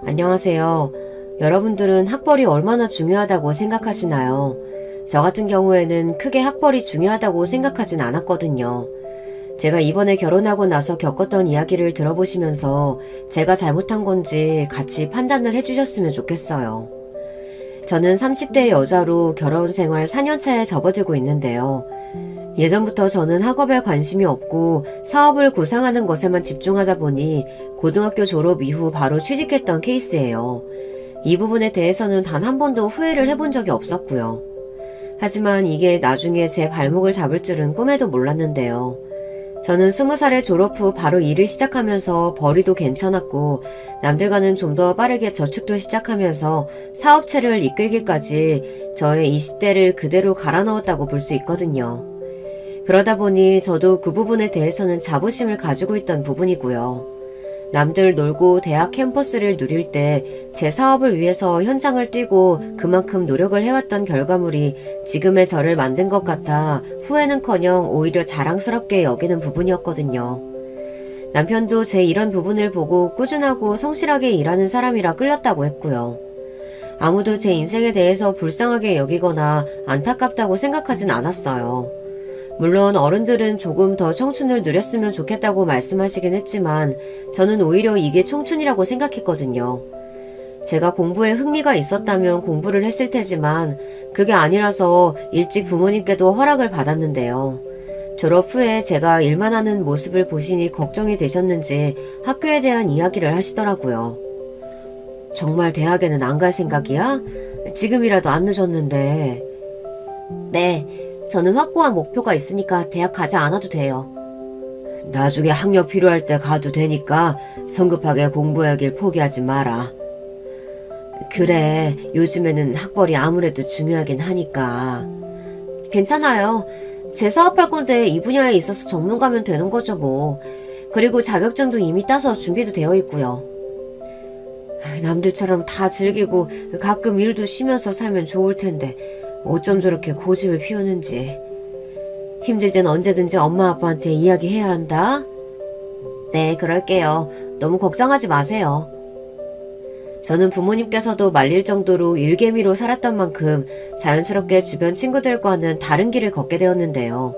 안녕하세요. 여러분들은 학벌이 얼마나 중요하다고 생각하시나요? 저 같은 경우에는 크게 학벌이 중요하다고 생각하진 않았거든요. 제가 이번에 결혼하고 나서 겪었던 이야기를 들어보시면서 제가 잘못한 건지 같이 판단을 해주셨으면 좋겠어요. 저는 30대 여자로 결혼 생활 4년차에 접어들고 있는데요. 예전부터 저는 학업에 관심이 없고 사업을 구상하는 것에만 집중하다 보니 고등학교 졸업 이후 바로 취직했던 케이스예요. 이 부분에 대해서는 단 한 번도 후회를 해본 적이 없었고요. 하지만 이게 나중에 제 발목을 잡을 줄은 꿈에도 몰랐는데요. 저는 20살에 졸업 후 바로 일을 시작하면서 벌이도 괜찮았고 남들과는 좀 더 빠르게 저축도 시작하면서 사업체를 이끌기까지 저의 20대를 그대로 갈아 넣었다고 볼 수 있거든요. 그러다 보니 저도 그 부분에 대해서는 자부심을 가지고 있던 부분이고요. 남들 놀고 대학 캠퍼스를 누릴 때 제 사업을 위해서 현장을 뛰고 그만큼 노력을 해왔던 결과물이 지금의 저를 만든 것 같아 후회는커녕 오히려 자랑스럽게 여기는 부분이었거든요. 남편도 제 이런 부분을 보고 꾸준하고 성실하게 일하는 사람이라 끌렸다고 했고요. 아무도 제 인생에 대해서 불쌍하게 여기거나 안타깝다고 생각하진 않았어요. 물론 어른들은 조금 더 청춘을 누렸으면 좋겠다고 말씀하시긴 했지만 저는 오히려 이게 청춘이라고 생각했거든요. 제가 공부에 흥미가 있었다면 공부를 했을 테지만 그게 아니라서 일찍 부모님께도 허락을 받았는데요. 졸업 후에 제가 일만 하는 모습을 보시니 걱정이 되셨는지 학교에 대한 이야기를 하시더라고요. 정말 대학에는 안 갈 생각이야? 지금이라도 안 늦었는데. 네. 저는 확고한 목표가 있으니까 대학 가지 않아도 돼요. 나중에 학력 필요할 때 가도 되니까 성급하게 공부하길 포기하지 마라. 그래, 요즘에는 학벌이 아무래도 중요하긴 하니까. 괜찮아요. 제 사업할 건데 이 분야에 있어서 전문가면 되는 거죠 뭐. 그리고 자격증도 이미 따서 준비도 되어 있고요. 남들처럼 다 즐기고 가끔 일도 쉬면서 살면 좋을 텐데 어쩜 저렇게 고집을 피우는지. 힘들 땐 언제든지 엄마 아빠한테 이야기해야 한다. 네, 그럴게요. 너무 걱정하지 마세요. 저는 부모님께서도 말릴 정도로 일개미로 살았던 만큼 자연스럽게 주변 친구들과는 다른 길을 걷게 되었는데요.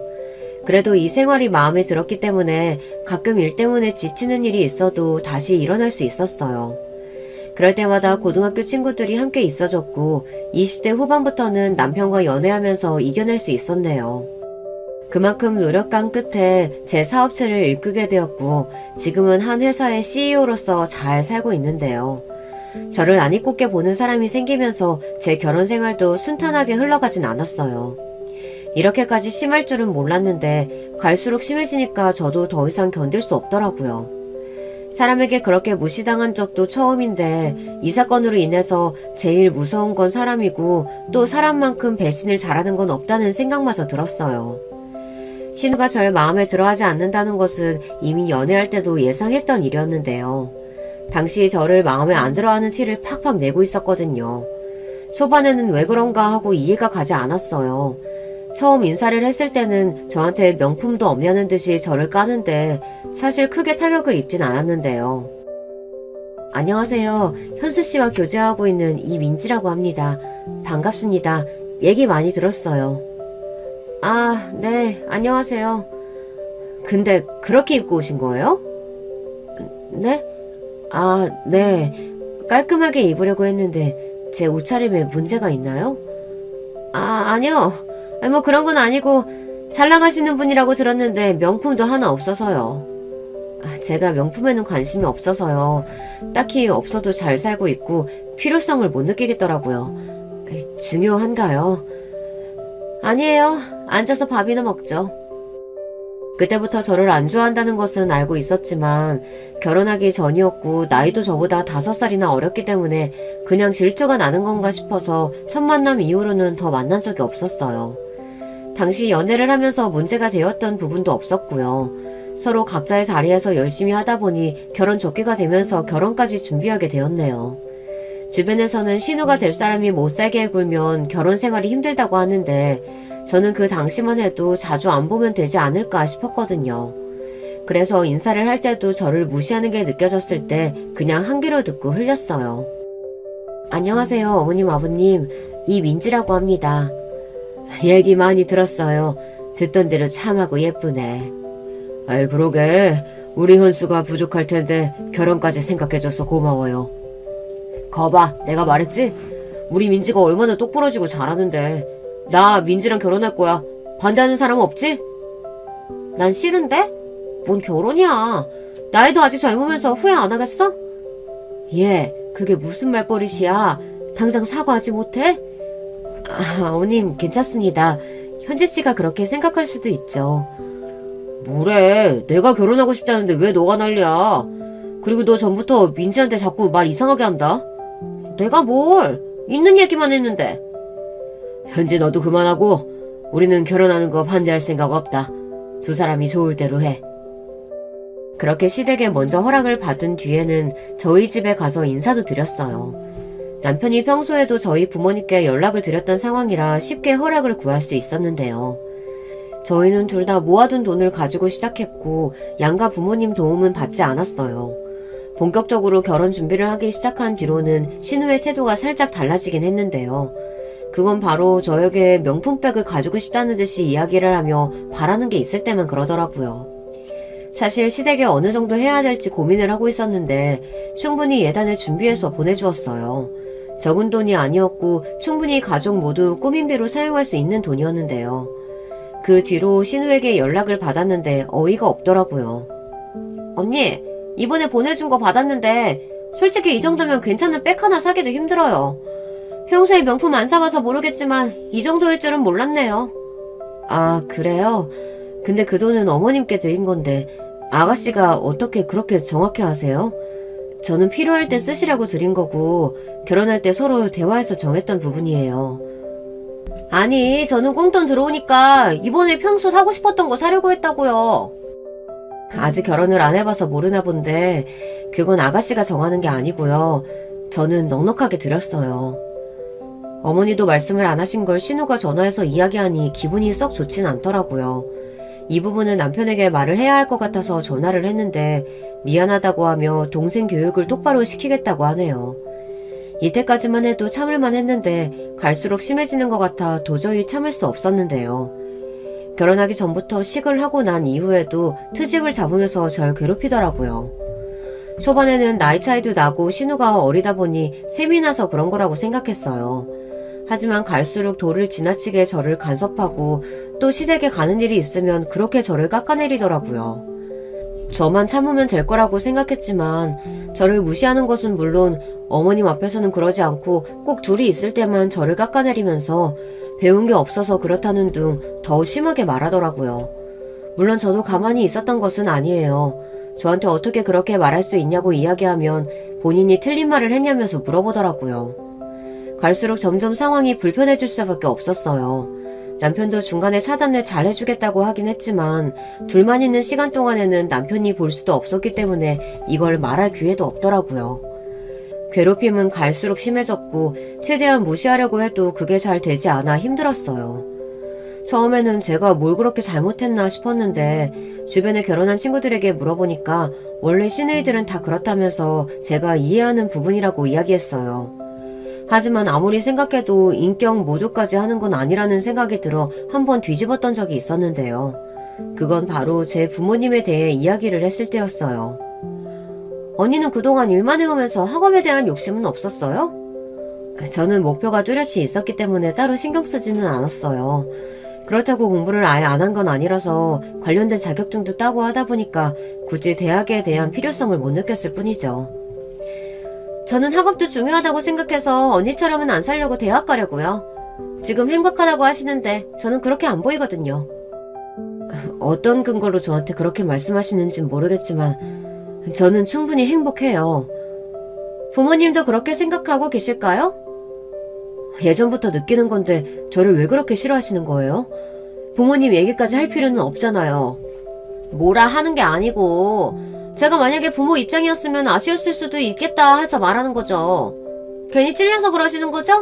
그래도 이 생활이 마음에 들었기 때문에 가끔 일 때문에 지치는 일이 있어도 다시 일어날 수 있었어요. 그럴 때마다 고등학교 친구들이 함께 있어줬고 20대 후반부터는 남편과 연애하면서 이겨낼 수 있었네요. 그만큼 노력한 끝에 제 사업체를 이끌게 되었고 지금은 한 회사의 CEO로서 잘 살고 있는데요. 저를 안 이꼽게 보는 사람이 생기면서 제 결혼 생활도 순탄하게 흘러가진 않았어요. 이렇게까지 심할 줄은 몰랐는데 갈수록 심해지니까 저도 더 이상 견딜 수 없더라고요. 사람에게 그렇게 무시당한 적도 처음인데 이 사건으로 인해서 제일 무서운 건 사람이고 또 사람만큼 배신을 잘하는 건 없다는 생각마저 들었어요. 신우가 절 마음에 들어하지 않는다는 것은 이미 연애할 때도 예상했던 일이었는데요. 당시 저를 마음에 안 들어하는 티를 팍팍 내고 있었거든요. 초반에는 왜 그런가 하고 이해가 가지 않았어요. 처음 인사를 했을 때는 저한테 명품도 없냐는 듯이 저를 까는데 사실 크게 타격을 입진 않았는데요. 안녕하세요. 현수씨와 교제하고 있는 이민지라고 합니다. 반갑습니다. 얘기 많이 들었어요. 아, 네, 안녕하세요. 근데 그렇게 입고 오신 거예요? 네? 아, 네. 깔끔하게 입으려고 했는데 제 옷차림에 문제가 있나요? 아, 아니요. 뭐 그런 건 아니고 잘 나가시는 분이라고 들었는데 명품도 하나 없어서요. 제가 명품에는 관심이 없어서요. 딱히 없어도 잘 살고 있고 필요성을 못 느끼겠더라고요. 중요한가요? 아니에요. 앉아서 밥이나 먹죠. 그때부터 저를 안 좋아한다는 것은 알고 있었지만 결혼하기 전이었고 나이도 저보다 5살이나 어렸기 때문에 그냥 질투가 나는 건가 싶어서 첫 만남 이후로는 더 만난 적이 없었어요. 당시 연애를 하면서 문제가 되었던 부분도 없었고요. 서로 각자의 자리에서 열심히 하다 보니 결혼 조기가 되면서 결혼까지 준비하게 되었네요. 주변에서는 신우가 될 사람이 못 살게 굴면 결혼 생활이 힘들다고 하는데 저는 그 당시만 해도 자주 안 보면 되지 않을까 싶었거든요. 그래서 인사를 할 때도 저를 무시하는 게 느껴졌을 때 그냥 한 귀로 듣고 흘렸어요. 안녕하세요, 어머님, 아버님. 이민지라고 합니다. 얘기 많이 들었어요. 듣던 대로 참하고 예쁘네. 아이, 그러게. 우리 현수가 부족할 텐데 결혼까지 생각해줘서 고마워요. 거봐, 내가 말했지? 우리 민지가 얼마나 똑부러지고 잘하는데. 나 민지랑 결혼할 거야. 반대하는 사람 없지? 난 싫은데? 뭔 결혼이야. 나이도 아직 젊으면서 후회 안 하겠어? 얘, 그게 무슨 말버릇이야. 당장 사과하지 못해? 어머님, 괜찮습니다. 현지씨가 그렇게 생각할 수도 있죠. 뭐래, 내가 결혼하고 싶다는데 왜 너가 난리야. 그리고 너 전부터 민지한테 자꾸 말 이상하게 한다. 내가 뭘, 있는 얘기만 했는데. 현지, 너도 그만하고 우리는 결혼하는 거 반대할 생각 없다. 두 사람이 좋을 대로 해. 그렇게 시댁에 먼저 허락을 받은 뒤에는 저희 집에 가서 인사도 드렸어요. 남편이 평소에도 저희 부모님께 연락을 드렸던 상황이라 쉽게 허락을 구할 수 있었는데요. 저희는 둘 다 모아둔 돈을 가지고 시작했고 양가 부모님 도움은 받지 않았어요. 본격적으로 결혼 준비를 하기 시작한 뒤로는 신우의 태도가 살짝 달라지긴 했는데요. 그건 바로 저에게 명품백을 가지고 싶다는 듯이 이야기를 하며 바라는 게 있을 때만 그러더라고요. 사실 시댁에 어느 정도 해야 될지 고민을 하고 있었는데 충분히 예단을 준비해서 보내주었어요. 적은 돈이 아니었고 충분히 가족 모두 꾸민비로 사용할 수 있는 돈이었는데요. 그 뒤로 신우에게 연락을 받았는데 어이가 없더라고요. 언니, 이번에 보내준 거 받았는데 솔직히 이 정도면 괜찮은 백 하나 사기도 힘들어요. 평소에 명품 안 사봐서 모르겠지만 이 정도일 줄은 몰랐네요. 아, 그래요? 근데 그 돈은 어머님께 드린 건데 아가씨가 어떻게 그렇게 정확히 아세요? 저는 필요할 때 쓰시라고 드린 거고 결혼할 때 서로 대화해서 정했던 부분이에요. 아니, 저는 꽁돈 들어오니까 이번에 평소 사고 싶었던 거 사려고 했다고요. 아직 결혼을 안 해봐서 모르나 본데 그건 아가씨가 정하는 게 아니고요. 저는 넉넉하게 드렸어요. 어머니도 말씀을 안 하신 걸 신우가 전화해서 이야기하니 기분이 썩 좋진 않더라고요. 이 부분은 남편에게 말을 해야 할 것 같아서 전화를 했는데 미안하다고 하며 동생 교육을 똑바로 시키겠다고 하네요. 이때까지만 해도 참을만 했는데 갈수록 심해지는 것 같아 도저히 참을 수 없었는데요. 결혼하기 전부터 식을 하고 난 이후에도 트집을 잡으면서 절 괴롭히더라고요. 초반에는 나이 차이도 나고 신우가 어리다 보니 셈이 나서 그런 거라고 생각했어요. 하지만 갈수록 도를 지나치게 저를 간섭하고 또 시댁에 가는 일이 있으면 그렇게 저를 깎아내리더라고요. 저만 참으면 될 거라고 생각했지만 저를 무시하는 것은 물론 어머님 앞에서는 그러지 않고 꼭 둘이 있을 때만 저를 깎아내리면서 배운 게 없어서 그렇다는 둥 더 심하게 말하더라고요. 물론 저도 가만히 있었던 것은 아니에요. 저한테 어떻게 그렇게 말할 수 있냐고 이야기하면 본인이 틀린 말을 했냐면서 물어보더라고요. 갈수록 점점 상황이 불편해질 수밖에 없었어요. 남편도 중간에 차단을 잘 해주겠다고 하긴 했지만 둘만 있는 시간 동안에는 남편이 볼 수도 없었기 때문에 이걸 말할 기회도 없더라고요. 괴롭힘은 갈수록 심해졌고 최대한 무시하려고 해도 그게 잘 되지 않아 힘들었어요. 처음에는 제가 뭘 그렇게 잘못했나 싶었는데 주변에 결혼한 친구들에게 물어보니까 원래 시내이들은 다 그렇다면서 제가 이해하는 부분이라고 이야기했어요. 하지만 아무리 생각해도 인격 모두까지 하는 건 아니라는 생각이 들어 한번 뒤집었던 적이 있었는데요. 그건 바로 제 부모님에 대해 이야기를 했을 때였어요. 언니는 그동안 일만 해오면서 학업에 대한 욕심은 없었어요? 저는 목표가 뚜렷이 있었기 때문에 따로 신경 쓰지는 않았어요. 그렇다고 공부를 아예 안 한 건 아니라서 관련된 자격증도 따고 하다 보니까 굳이 대학에 대한 필요성을 못 느꼈을 뿐이죠. 저는 학업도 중요하다고 생각해서 언니처럼은 안 살려고 대학 가려고요. 지금 행복하다고 하시는데 저는 그렇게 안 보이거든요. 어떤 근거로 저한테 그렇게 말씀하시는진 모르겠지만 저는 충분히 행복해요. 부모님도 그렇게 생각하고 계실까요? 예전부터 느끼는 건데 저를 왜 그렇게 싫어하시는 거예요? 부모님 얘기까지 할 필요는 없잖아요. 뭐라 하는 게 아니고 제가 만약에 부모 입장이었으면 아쉬웠을 수도 있겠다 해서 말하는 거죠. 괜히 찔려서 그러시는 거죠?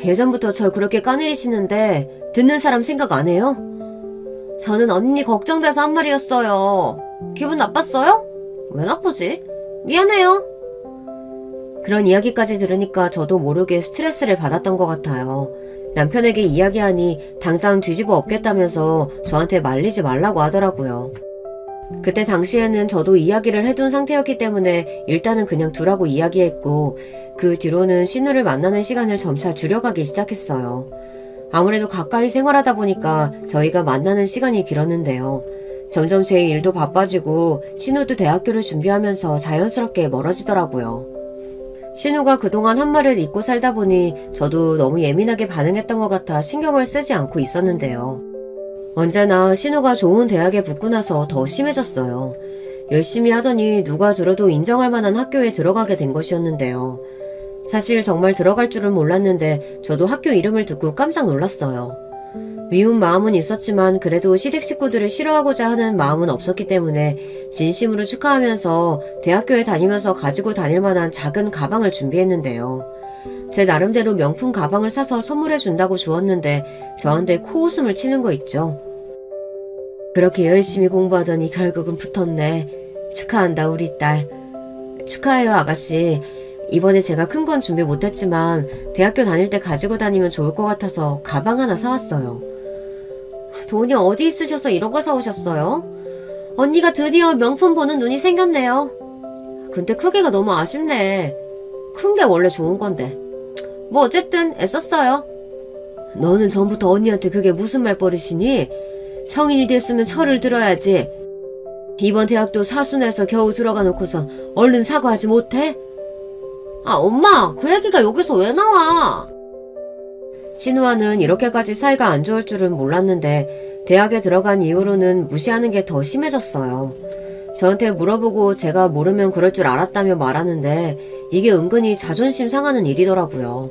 예전부터 절 그렇게 까내리시는데 듣는 사람 생각 안 해요? 저는 언니 걱정돼서 한 말이었어요. 기분 나빴어요? 왜 나쁘지? 미안해요. 그런 이야기까지 들으니까 저도 모르게 스트레스를 받았던 것 같아요. 남편에게 이야기하니 당장 뒤집어 엎겠다면서 저한테 말리지 말라고 하더라고요. 그때 당시에는 저도 이야기를 해둔 상태였기 때문에 일단은 그냥 두라고 이야기했고, 그 뒤로는 신우를 만나는 시간을 점차 줄여가기 시작했어요. 아무래도 가까이 생활하다 보니까 저희가 만나는 시간이 길었는데요. 점점 제 일도 바빠지고 신우도 대학교를 준비하면서 자연스럽게 멀어지더라고요. 신우가 그동안 한 말을 잊고 살다 보니 저도 너무 예민하게 반응했던 것 같아 신경을 쓰지 않고 있었는데요. 언제나 신우가 좋은 대학에 붙고 나서 더 심해졌어요. 열심히 하더니 누가 들어도 인정할 만한 학교에 들어가게 된 것이었는데요. 사실 정말 들어갈 줄은 몰랐는데 저도 학교 이름을 듣고 깜짝 놀랐어요. 미운 마음은 있었지만 그래도 시댁 식구들을 싫어하고자 하는 마음은 없었기 때문에 진심으로 축하하면서 대학교에 다니면서 가지고 다닐 만한 작은 가방을 준비했는데요. 제 나름대로 명품 가방을 사서 선물해 준다고 주었는데 저한테 코웃음을 치는 거 있죠. 그렇게 열심히 공부하더니 결국은 붙었네. 축하한다 우리 딸. 축하해요 아가씨. 이번에 제가 큰 건 준비 못했지만 대학교 다닐 때 가지고 다니면 좋을 것 같아서 가방 하나 사왔어요. 돈이 어디 있으셔서 이런 걸 사오셨어요? 언니가 드디어 명품 보는 눈이 생겼네요. 근데 크기가 너무 아쉽네. 큰 게 원래 좋은 건데. 뭐 어쨌든 애썼어요. 너는 전부터 언니한테 그게 무슨 말버릇이니? 성인이 됐으면 철을 들어야지. 이번 대학도 사순해서 겨우 들어가 놓고서 얼른 사과하지 못해? 아 엄마 그 얘기가 여기서 왜 나와? 신우와는 이렇게까지 사이가 안 좋을 줄은 몰랐는데 대학에 들어간 이후로는 무시하는 게 더 심해졌어요. 저한테 물어보고 제가 모르면 그럴 줄 알았다며 말하는데 이게 은근히 자존심 상하는 일이더라고요.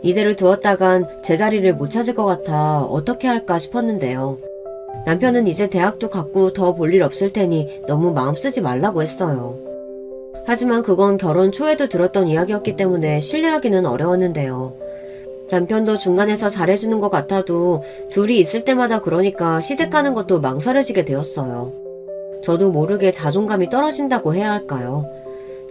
이대로 두었다간 제자리를 못 찾을 것 같아 어떻게 할까 싶었는데요. 남편은 이제 대학도 갔고 더 볼 일 없을 테니 너무 마음 쓰지 말라고 했어요. 하지만 그건 결혼 초에도 들었던 이야기였기 때문에 신뢰하기는 어려웠는데요. 남편도 중간에서 잘해주는 것 같아도 둘이 있을 때마다 그러니까 시댁 가는 것도 망설여지게 되었어요. 저도 모르게 자존감이 떨어진다고 해야 할까요?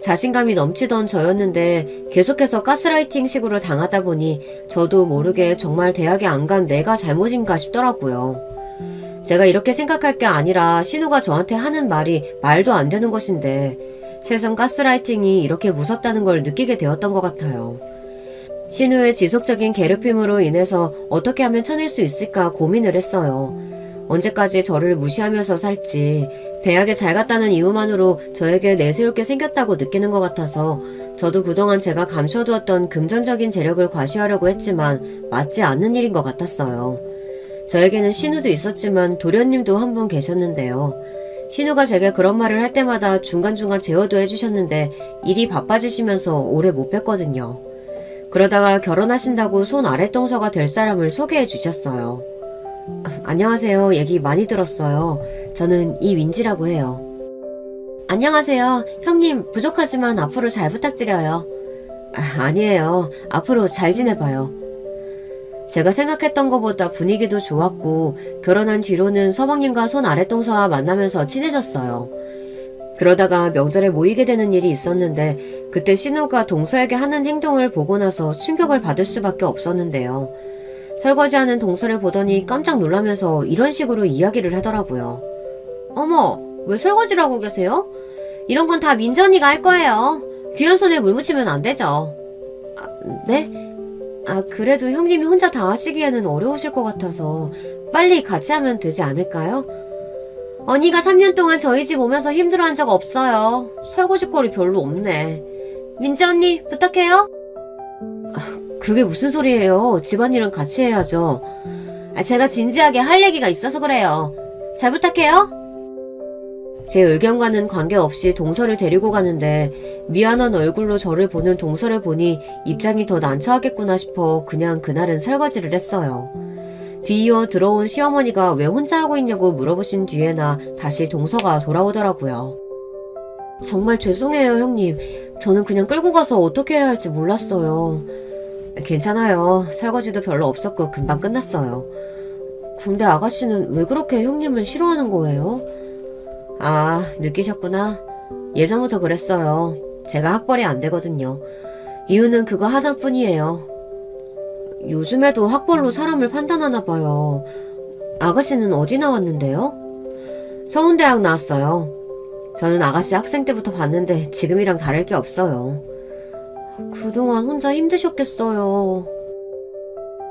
자신감이 넘치던 저였는데 계속해서 가스라이팅식으로 당하다 보니 저도 모르게 정말 대학에 안 간 내가 잘못인가 싶더라고요. 제가 이렇게 생각할 게 아니라 신우가 저한테 하는 말이 말도 안 되는 것인데 세상 가스라이팅이 이렇게 무섭다는 걸 느끼게 되었던 것 같아요. 신우의 지속적인 괴롭힘으로 인해서 어떻게 하면 쳐낼 수 있을까 고민을 했어요. 언제까지 저를 무시하면서 살지, 대학에 잘 갔다는 이유만으로 저에게 내세울 게 생겼다고 느끼는 것 같아서 저도 그동안 제가 감춰두었던 금전적인 재력을 과시하려고 했지만 맞지 않는 일인 것 같았어요. 저에게는 신우도 있었지만 도련님도 한 분 계셨는데요. 신우가 제게 그런 말을 할 때마다 중간중간 제어도 해주셨는데 일이 바빠지시면서 오래 못 뵀거든요. 그러다가 결혼하신다고 손 아랫동서가 될 사람을 소개해 주셨어요. 안녕하세요. 얘기 많이 들었어요. 저는 이윈지라고 해요. 안녕하세요. 형님 부족하지만 앞으로 잘 부탁드려요. 아니에요. 앞으로 잘 지내봐요. 제가 생각했던 것보다 분위기도 좋았고 결혼한 뒤로는 서방님과 손 아랫동서와 만나면서 친해졌어요. 그러다가 명절에 모이게 되는 일이 있었는데 그때 신우가 동서에게 하는 행동을 보고 나서 충격을 받을 수밖에 없었는데요. 설거지하는 동서를 보더니 깜짝 놀라면서 이런 식으로 이야기를 하더라고요. 어머, 왜 설거지를 하고 계세요? 이런 건 다 민지 언니가 할 거예요. 귀한 손에 물 묻히면 안 되죠. 네? 그래도 형님이 혼자 다 하시기에는 어려우실 것 같아서 빨리 같이 하면 되지 않을까요? 언니가 3년 동안 저희 집 오면서 힘들어한 적 없어요. 설거지거리 별로 없네. 민지 언니 부탁해요. 그게 무슨 소리예요. 집안일은 같이 해야죠. 제가 진지하게 할 얘기가 있어서 그래요. 잘 부탁해요. 제 의견과는 관계없이 동서를 데리고 가는데 미안한 얼굴로 저를 보는 동서를 보니 입장이 더 난처하겠구나 싶어 그냥 그날은 설거지를 했어요. 뒤이어 들어온 시어머니가 왜 혼자 하고 있냐고 물어보신 뒤에나 다시 동서가 돌아오더라고요. 정말 죄송해요 형님. 저는 그냥 끌고 가서 어떻게 해야 할지 몰랐어요. 괜찮아요. 설거지도 별로 없었고 금방 끝났어요. 근데 아가씨는 왜 그렇게 형님을 싫어하는 거예요? 아, 느끼셨구나. 예전부터 그랬어요. 제가 학벌이 안 되거든요. 이유는 그거 하나뿐이에요. 요즘에도 학벌로 사람을 판단하나 봐요. 아가씨는 어디 나왔는데요? 서운대학 나왔어요. 저는 아가씨 학생 때부터 봤는데 지금이랑 다를 게 없어요. 그동안 혼자 힘드셨겠어요.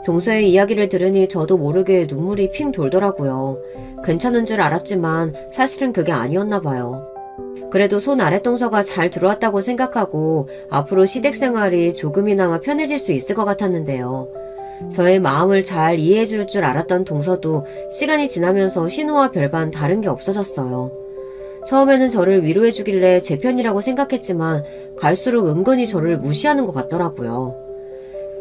동서의 이야기를 들으니 저도 모르게 눈물이 핑 돌더라고요. 괜찮은 줄 알았지만 사실은 그게 아니었나 봐요. 그래도 손 아랫동서가 잘 들어왔다고 생각하고 앞으로 시댁생활이 조금이나마 편해질 수 있을 것 같았는데요. 저의 마음을 잘 이해해줄 줄 알았던 동서도 시간이 지나면서 신우와 별반 다른 게 없어졌어요. 처음에는 저를 위로해주길래 제 편이라고 생각했지만 갈수록 은근히 저를 무시하는 것 같더라고요.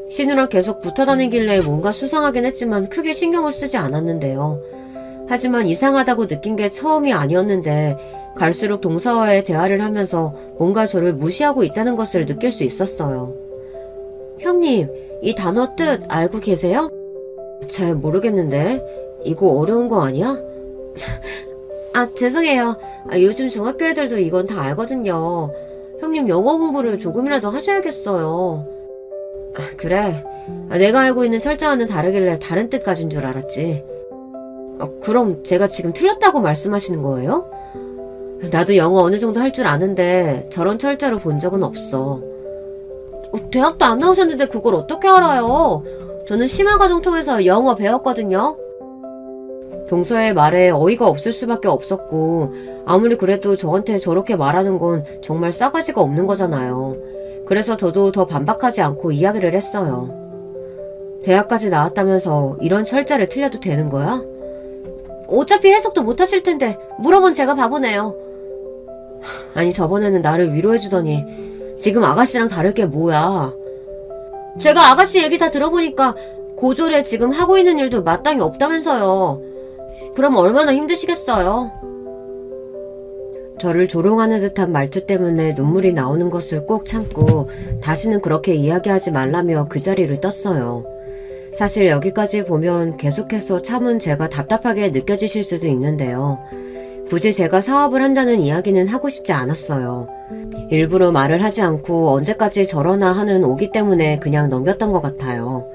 신우랑 계속 붙어다니길래 뭔가 수상하긴 했지만 크게 신경을 쓰지 않았는데요. 하지만 이상하다고 느낀 게 처음이 아니었는데 갈수록 동서와의 대화를 하면서 뭔가 저를 무시하고 있다는 것을 느낄 수 있었어요. 형님, 이 단어 뜻 알고 계세요? 잘 모르겠는데 이거 어려운 거 아니야? 아, 죄송해요. 요즘 중학교 애들도 이건 다 알거든요. 형님 영어 공부를 조금이라도 하셔야겠어요. 그래. 내가 알고 있는 철자와는 다르길래 다른 뜻 가진 줄 알았지. 그럼 제가 지금 틀렸다고 말씀하시는 거예요? 나도 영어 어느 정도 할 줄 아는데 저런 철자로 본 적은 없어. 대학도 안 나오셨는데 그걸 어떻게 알아요? 저는 심화과정 통해서 영어 배웠거든요. 동서의 말에 어이가 없을 수밖에 없었고 아무리 그래도 저한테 저렇게 말하는 건 정말 싸가지가 없는 거잖아요. 그래서 저도 더 반박하지 않고 이야기를 했어요. 대학까지 나왔다면서 이런 철자를 틀려도 되는 거야? 어차피 해석도 못하실 텐데 물어본 제가 바보네요. 아니 저번에는 나를 위로해주더니 지금 아가씨랑 다를 게 뭐야. 제가 아가씨 얘기 다 들어보니까 고졸에 지금 하고 있는 일도 마땅히 없다면서요. 그럼 얼마나 힘드시겠어요. 저를 조롱하는 듯한 말투 때문에 눈물이 나오는 것을 꼭 참고 다시는 그렇게 이야기하지 말라며 그 자리를 떴어요. 사실 여기까지 보면 계속해서 참은 제가 답답하게 느껴지실 수도 있는데요. 굳이 제가 사업을 한다는 이야기는 하고 싶지 않았어요. 일부러 말을 하지 않고 언제까지 저러나 하는 오기 때문에 그냥 넘겼던 것 같아요.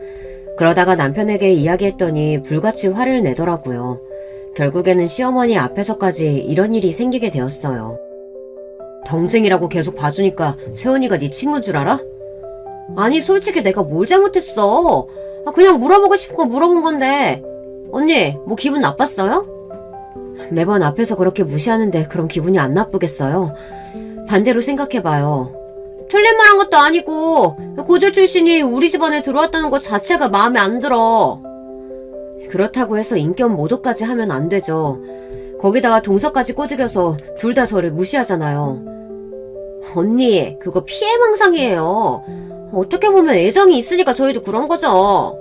그러다가 남편에게 이야기했더니 불같이 화를 내더라고요. 결국에는 시어머니 앞에서까지 이런 일이 생기게 되었어요. 동생이라고 계속 봐주니까 세훈이가 네 친구인 줄 알아? 아니 솔직히 내가 뭘 잘못했어. 그냥 물어보고 싶고 물어본 건데. 언니 뭐 기분 나빴어요? 매번 앞에서 그렇게 무시하는데 그럼 기분이 안 나쁘겠어요? 반대로 생각해봐요. 틀린 말 한 것도 아니고 고졸 출신이 우리 집안에 들어왔다는 것 자체가 마음에 안 들어. 그렇다고 해서 인격 모독까지 하면 안 되죠. 거기다가 동서까지 꼬드겨서 둘 다 저를 무시하잖아요. 언니 그거 피해망상이에요. 어떻게 보면 애정이 있으니까 저희도 그런 거죠.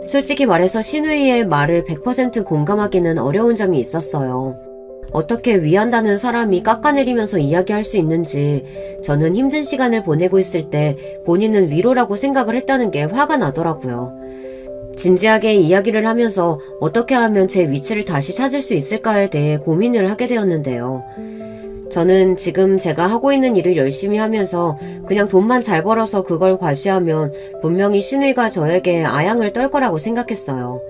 솔직히 말해서 신우이의 말을 100% 공감하기는 어려운 점이 있었어요. 어떻게 위한다는 사람이 깎아내리면서 이야기할 수 있는지 저는 힘든 시간을 보내고 있을 때 본인은 위로라고 생각을 했다는 게 화가 나더라고요. 진지하게 이야기를 하면서 어떻게 하면 제 위치를 다시 찾을 수 있을까에 대해 고민을 하게 되었는데요. 저는 지금 제가 하고 있는 일을 열심히 하면서 그냥 돈만 잘 벌어서 그걸 과시하면 분명히 신우이가 저에게 아양을 떨 거라고 생각했어요.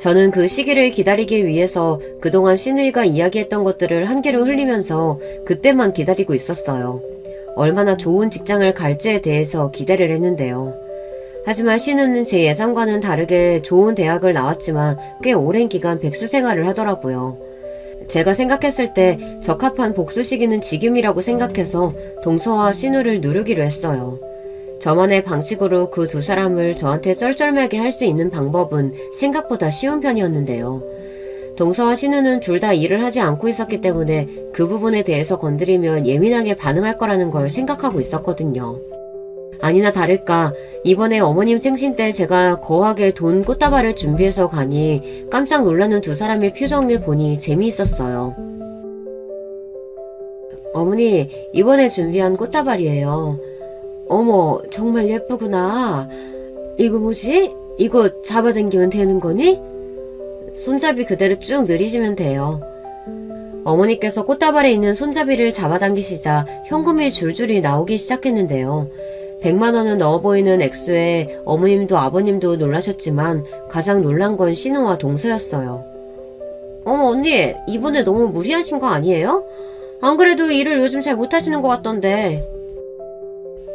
저는 그 시기를 기다리기 위해서 그동안 신우이가 이야기했던 것들을 한 개로 흘리면서 그때만 기다리고 있었어요. 얼마나 좋은 직장을 갈지에 대해서 기대를 했는데요. 하지만 신우는 제 예상과는 다르게 좋은 대학을 나왔지만 꽤 오랜 기간 백수 생활을 하더라고요. 제가 생각했을 때 적합한 복수 시기는 지금이라고 생각해서 동서와 신우를 누르기로 했어요. 저만의 방식으로 그 두 사람을 저한테 쩔쩔매게 할 수 있는 방법은 생각보다 쉬운 편이었는데요. 동서와 신우는 둘 다 일을 하지 않고 있었기 때문에 그 부분에 대해서 건드리면 예민하게 반응할 거라는 걸 생각하고 있었거든요. 아니나 다를까 이번에 어머님 생신 때 제가 거하게 돈 꽃다발을 준비해서 가니 깜짝 놀라는 두 사람의 표정을 보니 재미있었어요. 어머니 이번에 준비한 꽃다발이에요. 어머 정말 예쁘구나. 이거 뭐지? 이거 잡아당기면 되는 거니? 손잡이 그대로 쭉 늘이시면 돼요. 어머니께서 꽃다발에 있는 손잡이를 잡아당기시자 현금이 줄줄이 나오기 시작했는데요. 100만 원은 넣어 보이는 액수에 어머님도 아버님도 놀라셨지만 가장 놀란 건 신우와 동서였어요. 어머 언니, 이번에 너무 무리하신 거 아니에요? 안 그래도 일을 요즘 잘 못하시는 것 같던데.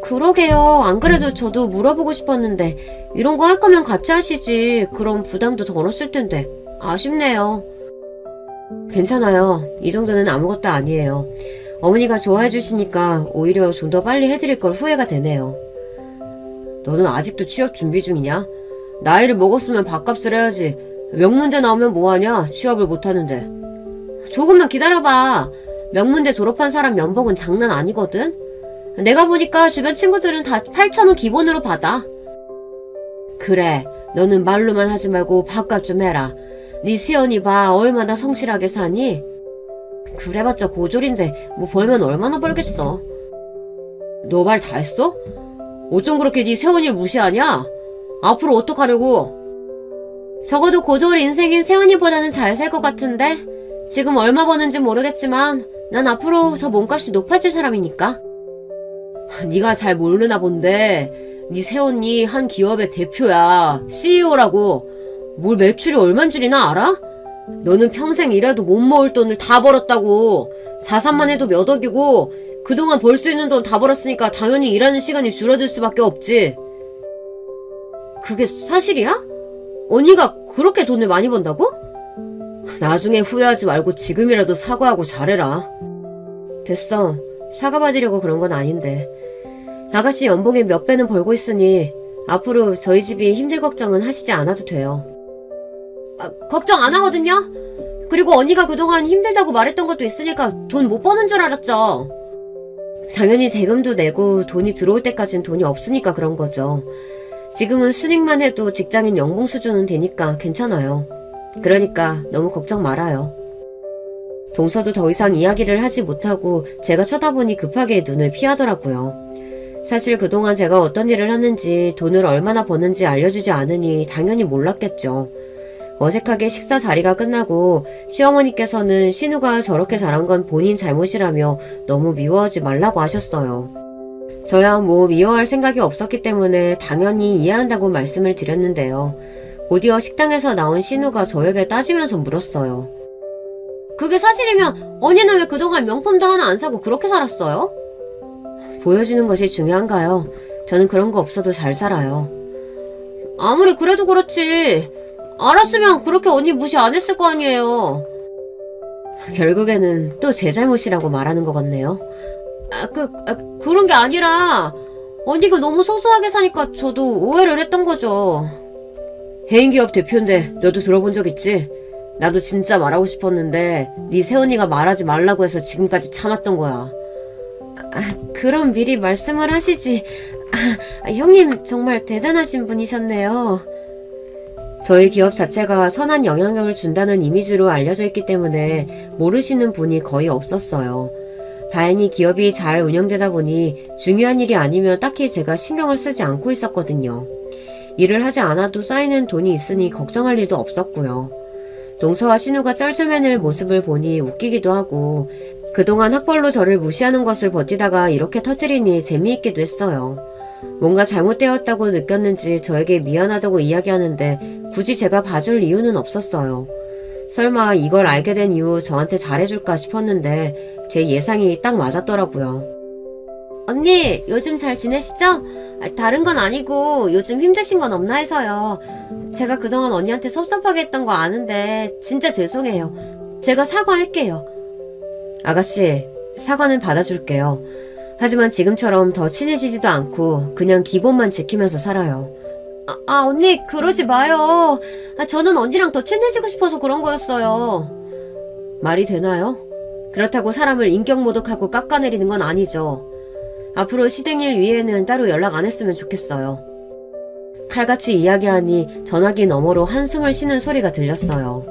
그러게요. 안 그래도 저도 물어보고 싶었는데 이런 거 할 거면 같이 하시지. 그럼 부담도 덜었을 텐데. 아쉽네요. 괜찮아요. 이 정도는 아무것도 아니에요. 어머니가 좋아해 주시니까 오히려 좀 더 빨리 해드릴 걸 후회가 되네요. 너는 아직도 취업 준비 중이냐? 나이를 먹었으면 밥값을 해야지. 명문대 나오면 뭐하냐? 취업을 못하는데. 조금만 기다려봐. 명문대 졸업한 사람 연봉은 장난 아니거든? 내가 보니까 주변 친구들은 다 8,000원 기본으로 받아. 그래, 너는 말로만 하지 말고 밥값 좀 해라. 네 시연이 봐, 얼마나 성실하게 사니? 그래봤자 고졸인데 뭐 벌면 얼마나 벌겠어. 너 말 다 했어? 어쩜 그렇게 네 세원이를 무시하냐? 앞으로 어떡하려고? 적어도 고졸 인생인 세원이보다는 잘 살 것 같은데? 지금 얼마 버는지 모르겠지만 난 앞으로 더 몸값이 높아질 사람이니까. 네가 잘 모르나 본데 네 새언니 한 기업의 대표야. CEO라고. 뭘 매출이 얼만 줄이나 알아? 너는 평생 일해도 못 모을 돈을 다 벌었다고. 자산만 해도 몇 억이고 그동안 벌 수 있는 돈 다 벌었으니까 당연히 일하는 시간이 줄어들 수밖에 없지. 그게 사실이야? 언니가 그렇게 돈을 많이 번다고? 나중에 후회하지 말고 지금이라도 사과하고 잘해라. 됐어. 사과받으려고 그런 건 아닌데. 아가씨 연봉의 몇 배는 벌고 있으니 앞으로 저희 집이 힘들 걱정은 하시지 않아도 돼요. 걱정 안 하거든요? 그리고 언니가 그동안 힘들다고 말했던 것도 있으니까 돈 못 버는 줄 알았죠. 당연히 대금도 내고 돈이 들어올 때까진 돈이 없으니까 그런 거죠. 지금은 순익만 해도 직장인 연봉 수준은 되니까 괜찮아요. 그러니까 너무 걱정 말아요. 동서도 더 이상 이야기를 하지 못하고 제가 쳐다보니 급하게 눈을 피하더라고요. 사실 그동안 제가 어떤 일을 하는지 돈을 얼마나 버는지 알려주지 않으니 당연히 몰랐겠죠. 어색하게 식사 자리가 끝나고 시어머니께서는 신우가 저렇게 잘한 건 본인 잘못이라며 너무 미워하지 말라고 하셨어요. 저야 뭐 미워할 생각이 없었기 때문에 당연히 이해한다고 말씀을 드렸는데요. 곧이어 식당에서 나온 신우가 저에게 따지면서 물었어요. 그게 사실이면 언니는 왜 그동안 명품도 하나 안 사고 그렇게 살았어요? 보여주는 것이 중요한가요? 저는 그런 거 없어도 잘 살아요. 아무리 그래도 그렇지. 알았으면 그렇게 언니 무시 안 했을 거 아니에요. 결국에는 또 제 잘못이라고 말하는 것 같네요. 그런 게 아니라 언니가 너무 소소하게 사니까 저도 오해를 했던 거죠. 해인기업 대표인데 너도 들어본 적 있지? 나도 진짜 말하고 싶었는데 네 새언니가 말하지 말라고 해서 지금까지 참았던 거야. 그럼 미리 말씀을 하시지. 형님 정말 대단하신 분이셨네요. 저희 기업 자체가 선한 영향력을 준다는 이미지로 알려져 있기 때문에 모르시는 분이 거의 없었어요. 다행히 기업이 잘 운영되다 보니 중요한 일이 아니면 딱히 제가 신경을 쓰지 않고 있었거든요. 일을 하지 않아도 쌓이는 돈이 있으니 걱정할 일도 없었고요. 동서와 신우가 쩔쩔매는 모습을 보니 웃기기도 하고 그동안 학벌로 저를 무시하는 것을 버티다가 이렇게 터뜨리니 재미있기도 했어요. 뭔가 잘못되었다고 느꼈는지 저에게 미안하다고 이야기하는데 굳이 제가 봐줄 이유는 없었어요. 설마 이걸 알게 된 이후 저한테 잘해줄까 싶었는데 제 예상이 딱 맞았더라고요. 언니, 요즘 잘 지내시죠? 다른 건 아니고 요즘 힘드신 건 없나 해서요. 제가 그동안 언니한테 섭섭하게 했던 거 아는데 진짜 죄송해요. 제가 사과할게요. 아가씨, 사과는 받아줄게요. 하지만 지금처럼 더 친해지지도 않고 그냥 기본만 지키면서 살아요. 언니 그러지 마요. 저는 언니랑 더 친해지고 싶어서 그런 거였어요. 말이 되나요? 그렇다고 사람을 인격모독하고 깎아내리는 건 아니죠. 앞으로 시댁일 위에는 따로 연락 안 했으면 좋겠어요. 칼같이 이야기하니 전화기 너머로 한숨을 쉬는 소리가 들렸어요.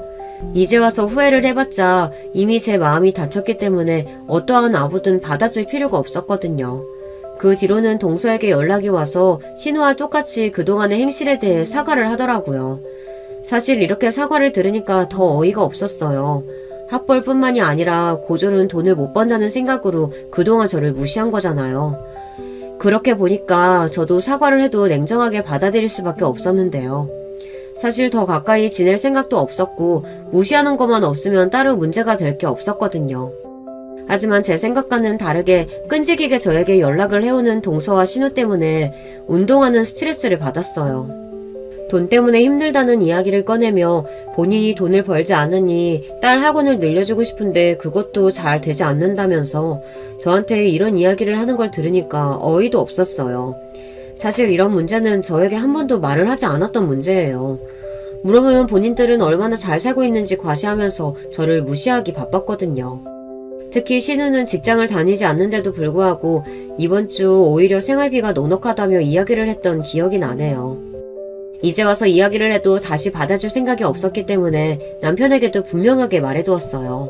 이제 와서 후회를 해봤자 이미 제 마음이 다쳤기 때문에 어떠한 아부든 받아줄 필요가 없었거든요. 그 뒤로는 동서에게 연락이 와서 신우와 똑같이 그동안의 행실에 대해 사과를 하더라고요. 사실 이렇게 사과를 들으니까 더 어이가 없었어요. 학벌뿐만이 아니라 고졸은 돈을 못 번다는 생각으로 그동안 저를 무시한 거잖아요. 그렇게 보니까 저도 사과를 해도 냉정하게 받아들일 수밖에 없었는데요. 사실 더 가까이 지낼 생각도 없었고 무시하는 것만 없으면 따로 문제가 될 게 없었거든요. 하지만 제 생각과는 다르게 끈질기게 저에게 연락을 해오는 동서와 신우 때문에 운동하는 스트레스를 받았어요. 돈 때문에 힘들다는 이야기를 꺼내며 본인이 돈을 벌지 않으니 딸 학원을 늘려주고 싶은데 그것도 잘 되지 않는다면서 저한테 이런 이야기를 하는 걸 들으니까 어이도 없었어요. 사실 이런 문제는 저에게 한 번도 말을 하지 않았던 문제예요. 물어보면 본인들은 얼마나 잘 살고 있는지 과시하면서 저를 무시하기 바빴거든요. 특히 신우는 직장을 다니지 않는데도 불구하고 이번 주 오히려 생활비가 넉넉하다며 이야기를 했던 기억이 나네요. 이제 와서 이야기를 해도 다시 받아줄 생각이 없었기 때문에 남편에게도 분명하게 말해두었어요.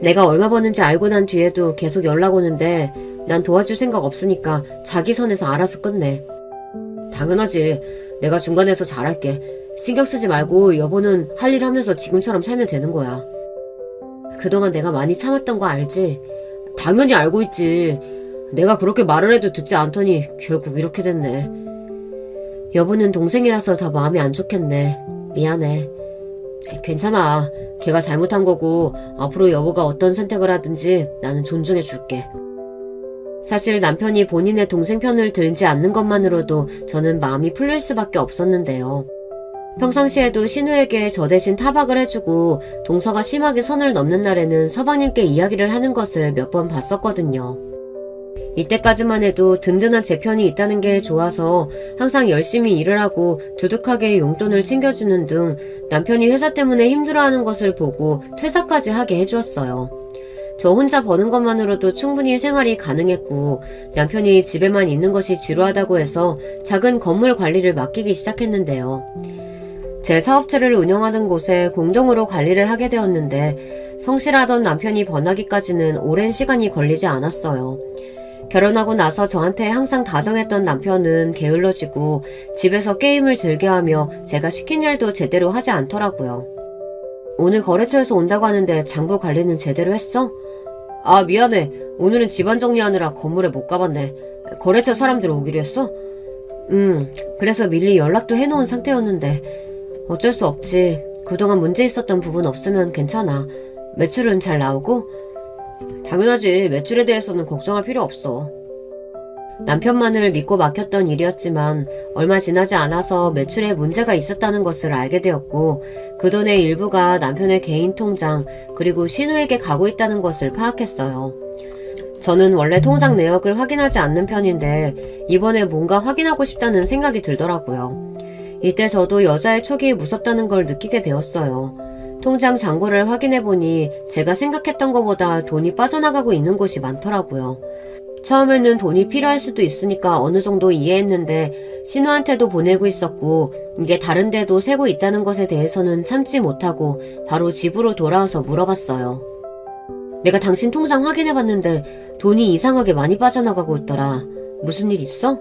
내가 얼마 버는지 알고 난 뒤에도 계속 연락 오는데 난 도와줄 생각 없으니까 자기 선에서 알아서 끝내. 당연하지. 내가 중간에서 잘할게. 신경 쓰지 말고 여보는 할 일 하면서 지금처럼 살면 되는 거야. 그동안 내가 많이 참았던 거 알지? 당연히 알고 있지. 내가 그렇게 말을 해도 듣지 않더니 결국 이렇게 됐네. 여보는 동생이라서 더 마음이 안 좋겠네. 미안해. 괜찮아. 걔가 잘못한 거고 앞으로 여보가 어떤 선택을 하든지 나는 존중해 줄게. 사실 남편이 본인의 동생 편을 들지 않는 것만으로도 저는 마음이 풀릴 수밖에 없었는데요. 평상시에도 신우에게 저 대신 타박을 해주고 동서가 심하게 선을 넘는 날에는 서방님께 이야기를 하는 것을 몇 번 봤었거든요. 이때까지만 해도 든든한 제 편이 있다는 게 좋아서 항상 열심히 일을 하고 두둑하게 용돈을 챙겨주는 등 남편이 회사 때문에 힘들어하는 것을 보고 퇴사까지 하게 해주었어요. 저 혼자 버는 것만으로도 충분히 생활이 가능했고 남편이 집에만 있는 것이 지루하다고 해서 작은 건물 관리를 맡기기 시작했는데요. 제 사업체를 운영하는 곳에 공동으로 관리를 하게 되었는데 성실하던 남편이 번하기까지는 오랜 시간이 걸리지 않았어요. 결혼하고 나서 저한테 항상 다정했던 남편은 게을러지고 집에서 게임을 즐겨하며 제가 시킨 일도 제대로 하지 않더라고요. 오늘 거래처에서 온다고 하는데 장부 관리는 제대로 했어? 아, 미안해. 오늘은 집안 정리하느라 건물에 못 가봤네. 거래처 사람들 오기로 했어? 그래서 미리 연락도 해놓은 상태였는데 어쩔 수 없지. 그동안 문제 있었던 부분 없으면 괜찮아. 매출은 잘 나오고? 당연하지. 매출에 대해서는 걱정할 필요 없어. 남편만을 믿고 맡겼던 일이었지만 얼마 지나지 않아서 매출에 문제가 있었다는 것을 알게 되었고 그 돈의 일부가 남편의 개인 통장 그리고 신우에게 가고 있다는 것을 파악했어요. 저는 원래 통장 내역을 확인하지 않는 편인데 이번에 뭔가 확인하고 싶다는 생각이 들더라고요. 이때 저도 여자의 촉이 무섭다는 걸 느끼게 되었어요. 통장 잔고를 확인해보니 제가 생각했던 것보다 돈이 빠져나가고 있는 곳이 많더라고요. 처음에는 돈이 필요할 수도 있으니까 어느 정도 이해했는데 신우한테도 보내고 있었고 이게 다른 데도 새고 있다는 것에 대해서는 참지 못하고 바로 집으로 돌아와서 물어봤어요. 내가 당신 통장 확인해봤는데 돈이 이상하게 많이 빠져나가고 있더라. 무슨 일 있어?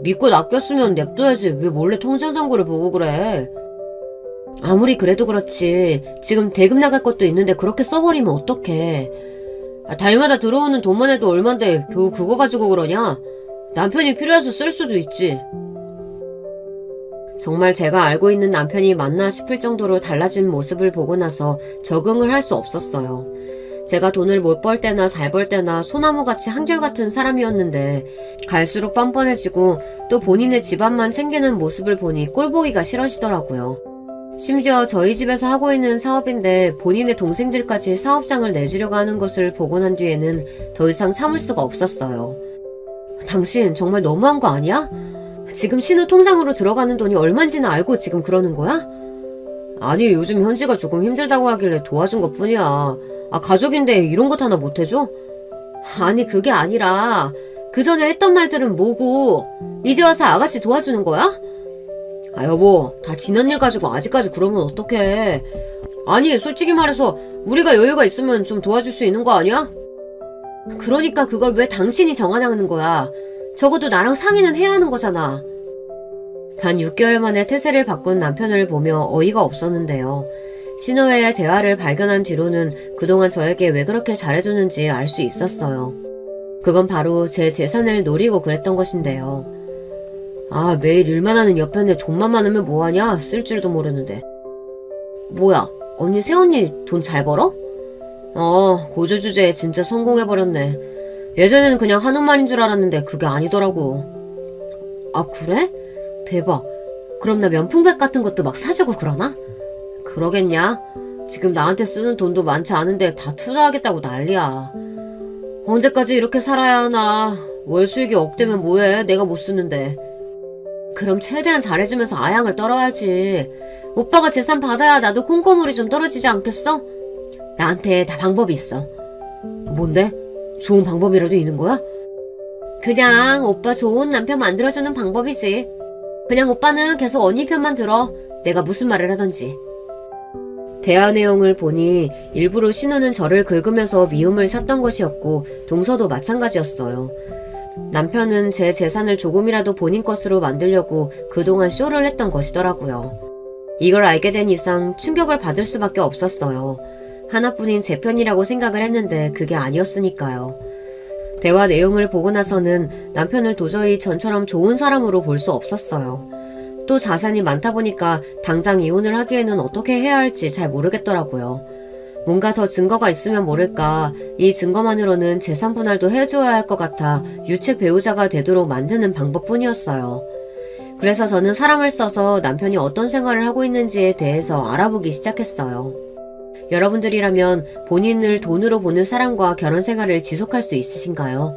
믿고 낚였으면 냅둬야지 왜 몰래 통장 잔고를 보고 그래. 아무리 그래도 그렇지 지금 대금 나갈 것도 있는데 그렇게 써버리면 어떡해. 달마다 들어오는 돈만 해도 얼만데 겨우 그거 가지고 그러냐? 남편이 필요해서 쓸 수도 있지. 정말 제가 알고 있는 남편이 맞나 싶을 정도로 달라진 모습을 보고 나서 적응을 할 수 없었어요. 제가 돈을 못 벌 때나 잘 벌 때나 소나무같이 한결같은 사람이었는데 갈수록 뻔뻔해지고 또 본인의 집안만 챙기는 모습을 보니 꼴보기가 싫어지더라고요. 심지어 저희 집에서 하고 있는 사업인데 본인의 동생들까지 사업장을 내주려고 하는 것을 보고 난 뒤에는 더 이상 참을 수가 없었어요. 당신 정말 너무한 거 아니야? 지금 신우 통장으로 들어가는 돈이 얼만지는 알고 지금 그러는 거야? 아니 요즘 현지가 조금 힘들다고 하길래 도와준 것 뿐이야. 가족인데 이런 것 하나 못해줘? 아니 그게 아니라 그 전에 했던 말들은 뭐고 이제 와서 아가씨 도와주는 거야? 여보 다 지난 일 가지고 아직까지 그러면 어떡해. 아니 솔직히 말해서 우리가 여유가 있으면 좀 도와줄 수 있는 거 아니야? 그러니까 그걸 왜 당신이 정하냐는 거야. 적어도 나랑 상의는 해야 하는 거잖아. 단 6개월 만에 태세를 바꾼 남편을 보며 어이가 없었는데요. 신우와의 대화를 발견한 뒤로는 그동안 저에게 왜 그렇게 잘해주는지 알 수 있었어요. 그건 바로 제 재산을 노리고 그랬던 것인데요. 아, 매일 일만 하는 옆편에 돈만 많으면 뭐하냐? 쓸 줄도 모르는데. 뭐야, 언니 새언니 돈 잘 벌어? 고조 주제에 진짜 성공해버렸네. 예전에는 그냥 하는 말인 줄 알았는데 그게 아니더라고. 아, 그래? 대박. 그럼 나 명품백 같은 것도 막 사주고 그러나? 그러겠냐? 지금 나한테 쓰는 돈도 많지 않은데 다 투자하겠다고 난리야. 언제까지 이렇게 살아야 하나. 월 수익이 억대면 뭐해, 내가 못 쓰는데. 그럼 최대한 잘해주면서 아양을 떨어야지. 오빠가 재산 받아야 나도 콩고물이 좀 떨어지지 않겠어? 나한테 다 방법이 있어. 뭔데? 좋은 방법이라도 있는 거야? 그냥 오빠 좋은 남편 만들어주는 방법이지. 그냥 오빠는 계속 언니 편만 들어. 내가 무슨 말을 하던지. 대화 내용을 보니 일부러 신우는 저를 긁으면서 미움을 샀던 것이었고 동서도 마찬가지였어요. 남편은 제 재산을 조금이라도 본인 것으로 만들려고 그동안 쇼를 했던 것이더라고요. 이걸 알게 된 이상 충격을 받을 수밖에 없었어요. 하나뿐인 제 편이라고 생각을 했는데 그게 아니었으니까요. 대화 내용을 보고 나서는 남편을 도저히 전처럼 좋은 사람으로 볼 수 없었어요. 또 자산이 많다 보니까 당장 이혼을 하기에는 어떻게 해야 할지 잘 모르겠더라고요. 뭔가 더 증거가 있으면 모를까 이 증거만으로는 재산 분할도 해줘야 할 것 같아 유책 배우자가 되도록 만드는 방법뿐이었어요. 그래서 저는 사람을 써서 남편이 어떤 생활을 하고 있는지에 대해서 알아보기 시작했어요. 여러분들이라면 본인을 돈으로 보는 사람과 결혼 생활을 지속할 수 있으신가요?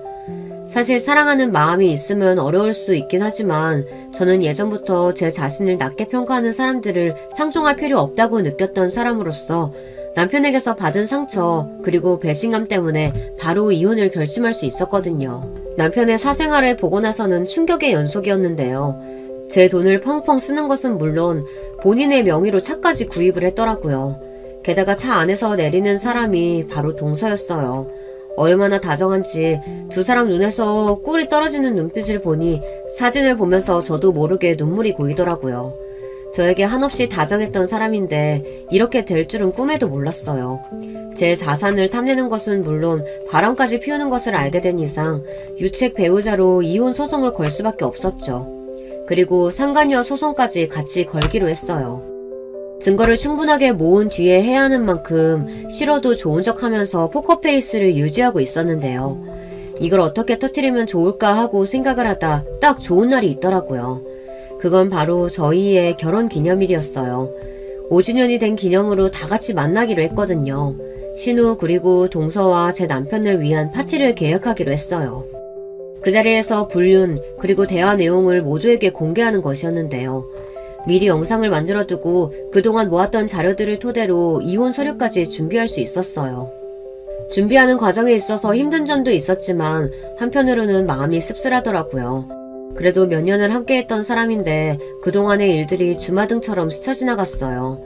사실 사랑하는 마음이 있으면 어려울 수 있긴 하지만 저는 예전부터 제 자신을 낮게 평가하는 사람들을 상종할 필요 없다고 느꼈던 사람으로서 남편에게서 받은 상처 그리고 배신감 때문에 바로 이혼을 결심할 수 있었거든요. 남편의 사생활을 보고 나서는 충격의 연속이었는데요. 제 돈을 펑펑 쓰는 것은 물론 본인의 명의로 차까지 구입을 했더라고요. 게다가 차 안에서 내리는 사람이 바로 동서였어요. 얼마나 다정한지 두 사람 눈에서 꿀이 떨어지는 눈빛을 보니 사진을 보면서 저도 모르게 눈물이 고이더라고요. 저에게 한없이 다정했던 사람인데 이렇게 될 줄은 꿈에도 몰랐어요. 제 자산을 탐내는 것은 물론 바람까지 피우는 것을 알게 된 이상 유책 배우자로 이혼 소송을 걸 수밖에 없었죠. 그리고 상간녀 소송까지 같이 걸기로 했어요. 증거를 충분하게 모은 뒤에 해야 하는 만큼 싫어도 좋은 척하면서 포커페이스를 유지하고 있었는데요. 이걸 어떻게 터뜨리면 좋을까 하고 생각을 하다 딱 좋은 날이 있더라고요. 그건 바로 저희의 결혼 기념일이었어요. 5주년이 된 기념으로 다 같이 만나기로 했거든요. 신우 그리고 동서와 제 남편을 위한 파티를 계획하기로 했어요. 그 자리에서 불륜 그리고 대화 내용을 모두에게 공개하는 것이었는데요. 미리 영상을 만들어두고 그동안 모았던 자료들을 토대로 이혼 서류까지 준비할 수 있었어요. 준비하는 과정에 있어서 힘든 점도 있었지만 한편으로는 마음이 씁쓸하더라고요. 그래도 몇 년을 함께했던 사람인데 그동안의 일들이 주마등처럼 스쳐 지나갔어요.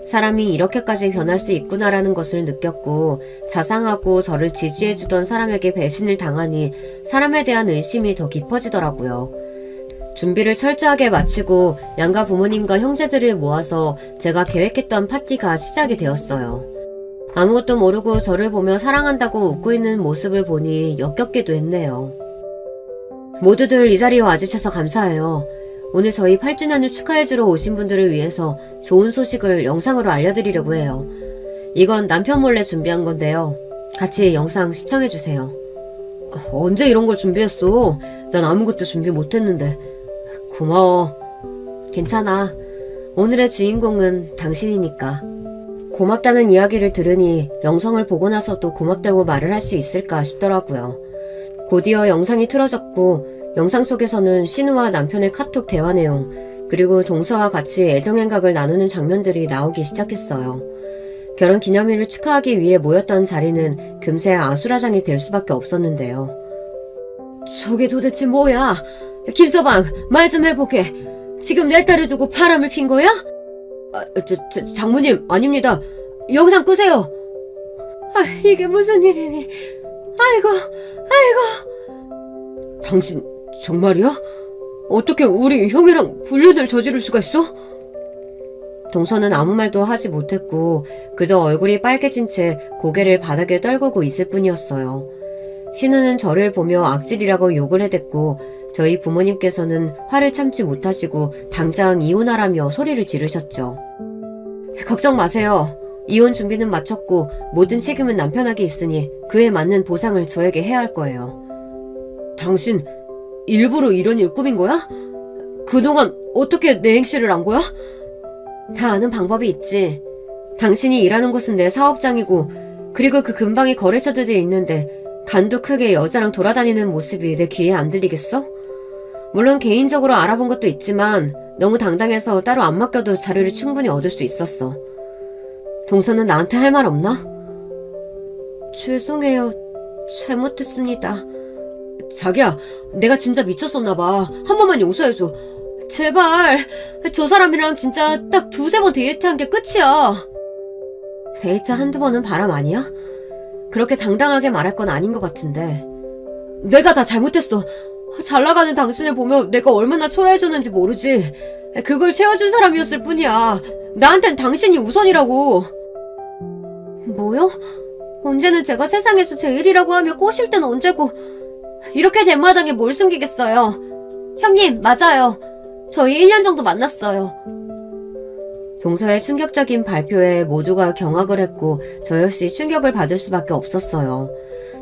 사람이 이렇게까지 변할 수 있구나라는 것을 느꼈고 자상하고 저를 지지해주던 사람에게 배신을 당하니 사람에 대한 의심이 더 깊어지더라고요. 준비를 철저하게 마치고 양가 부모님과 형제들을 모아서 제가 계획했던 파티가 시작이 되었어요. 아무것도 모르고 저를 보며 사랑한다고 웃고 있는 모습을 보니 역겹기도 했네요. 모두들 이 자리에 와주셔서 감사해요. 오늘 저희 8주년을 축하해주러 오신 분들을 위해서 좋은 소식을 영상으로 알려드리려고 해요. 이건 남편 몰래 준비한 건데요. 같이 영상 시청해주세요. 언제 이런 걸 준비했어? 난 아무것도 준비 못했는데. 고마워. 괜찮아. 오늘의 주인공은 당신이니까. 고맙다는 이야기를 들으니 영상을 보고 나서도 고맙다고 말을 할 수 있을까 싶더라고요. 곧이어 영상이 틀어졌고 영상 속에서는 신우와 남편의 카톡 대화 내용 그리고 동서와 같이 애정행각을 나누는 장면들이 나오기 시작했어요. 결혼 기념일을 축하하기 위해 모였던 자리는 금세 아수라장이 될 수밖에 없었는데요. 저게 도대체 뭐야? 김서방, 말 좀 해보게. 지금 내 딸을 두고 바람을 핀 거야? 장모님, 아닙니다. 영상 끄세요. 이게 무슨 일이니? 아이고. 당신 정말이야? 어떻게 우리 형이랑 불륜을 저지를 수가 있어? 동서는 아무 말도 하지 못했고 그저 얼굴이 빨개진 채 고개를 바닥에 떨구고 있을 뿐이었어요. 신우는 저를 보며 악질이라고 욕을 해댔고 저희 부모님께서는 화를 참지 못하시고 당장 이혼하라며 소리를 지르셨죠. 걱정 마세요. 이혼 준비는 마쳤고 모든 책임은 남편에게 있으니 그에 맞는 보상을 저에게 해야 할 거예요. 당신 일부러 이런 일 꾸민 거야? 그동안 어떻게 내 행실을 안 거야? 다 아는 방법이 있지. 당신이 일하는 곳은 내 사업장이고 그리고 그 근방에 거래처들이 있는데 간도 크게 여자랑 돌아다니는 모습이 내 귀에 안 들리겠어? 물론 개인적으로 알아본 것도 있지만 너무 당당해서 따로 안 맡겨도 자료를 충분히 얻을 수 있었어. 동서는 나한테 할 말 없나? 죄송해요. 잘못했습니다. 자기야, 내가 진짜 미쳤었나 봐. 한 번만 용서해줘. 제발. 저 사람이랑 진짜 딱 두세 번 데이트한 게 끝이야. 데이트 한두 번은 바람 아니야? 그렇게 당당하게 말할 건 아닌 것 같은데. 내가 다 잘못했어. 잘 나가는 당신을 보며 내가 얼마나 초라해졌는지 모르지. 그걸 채워준 사람이었을 뿐이야. 나한텐 당신이 우선이라고. 뭐요? 언제는 제가 세상에서 제일이라고 하며 꼬실 땐 언제고. 이렇게 된 마당에 뭘 숨기겠어요. 형님, 맞아요. 저희 1년 정도 만났어요. 동서의 충격적인 발표에 모두가 경악을 했고 저 역시 충격을 받을 수밖에 없었어요.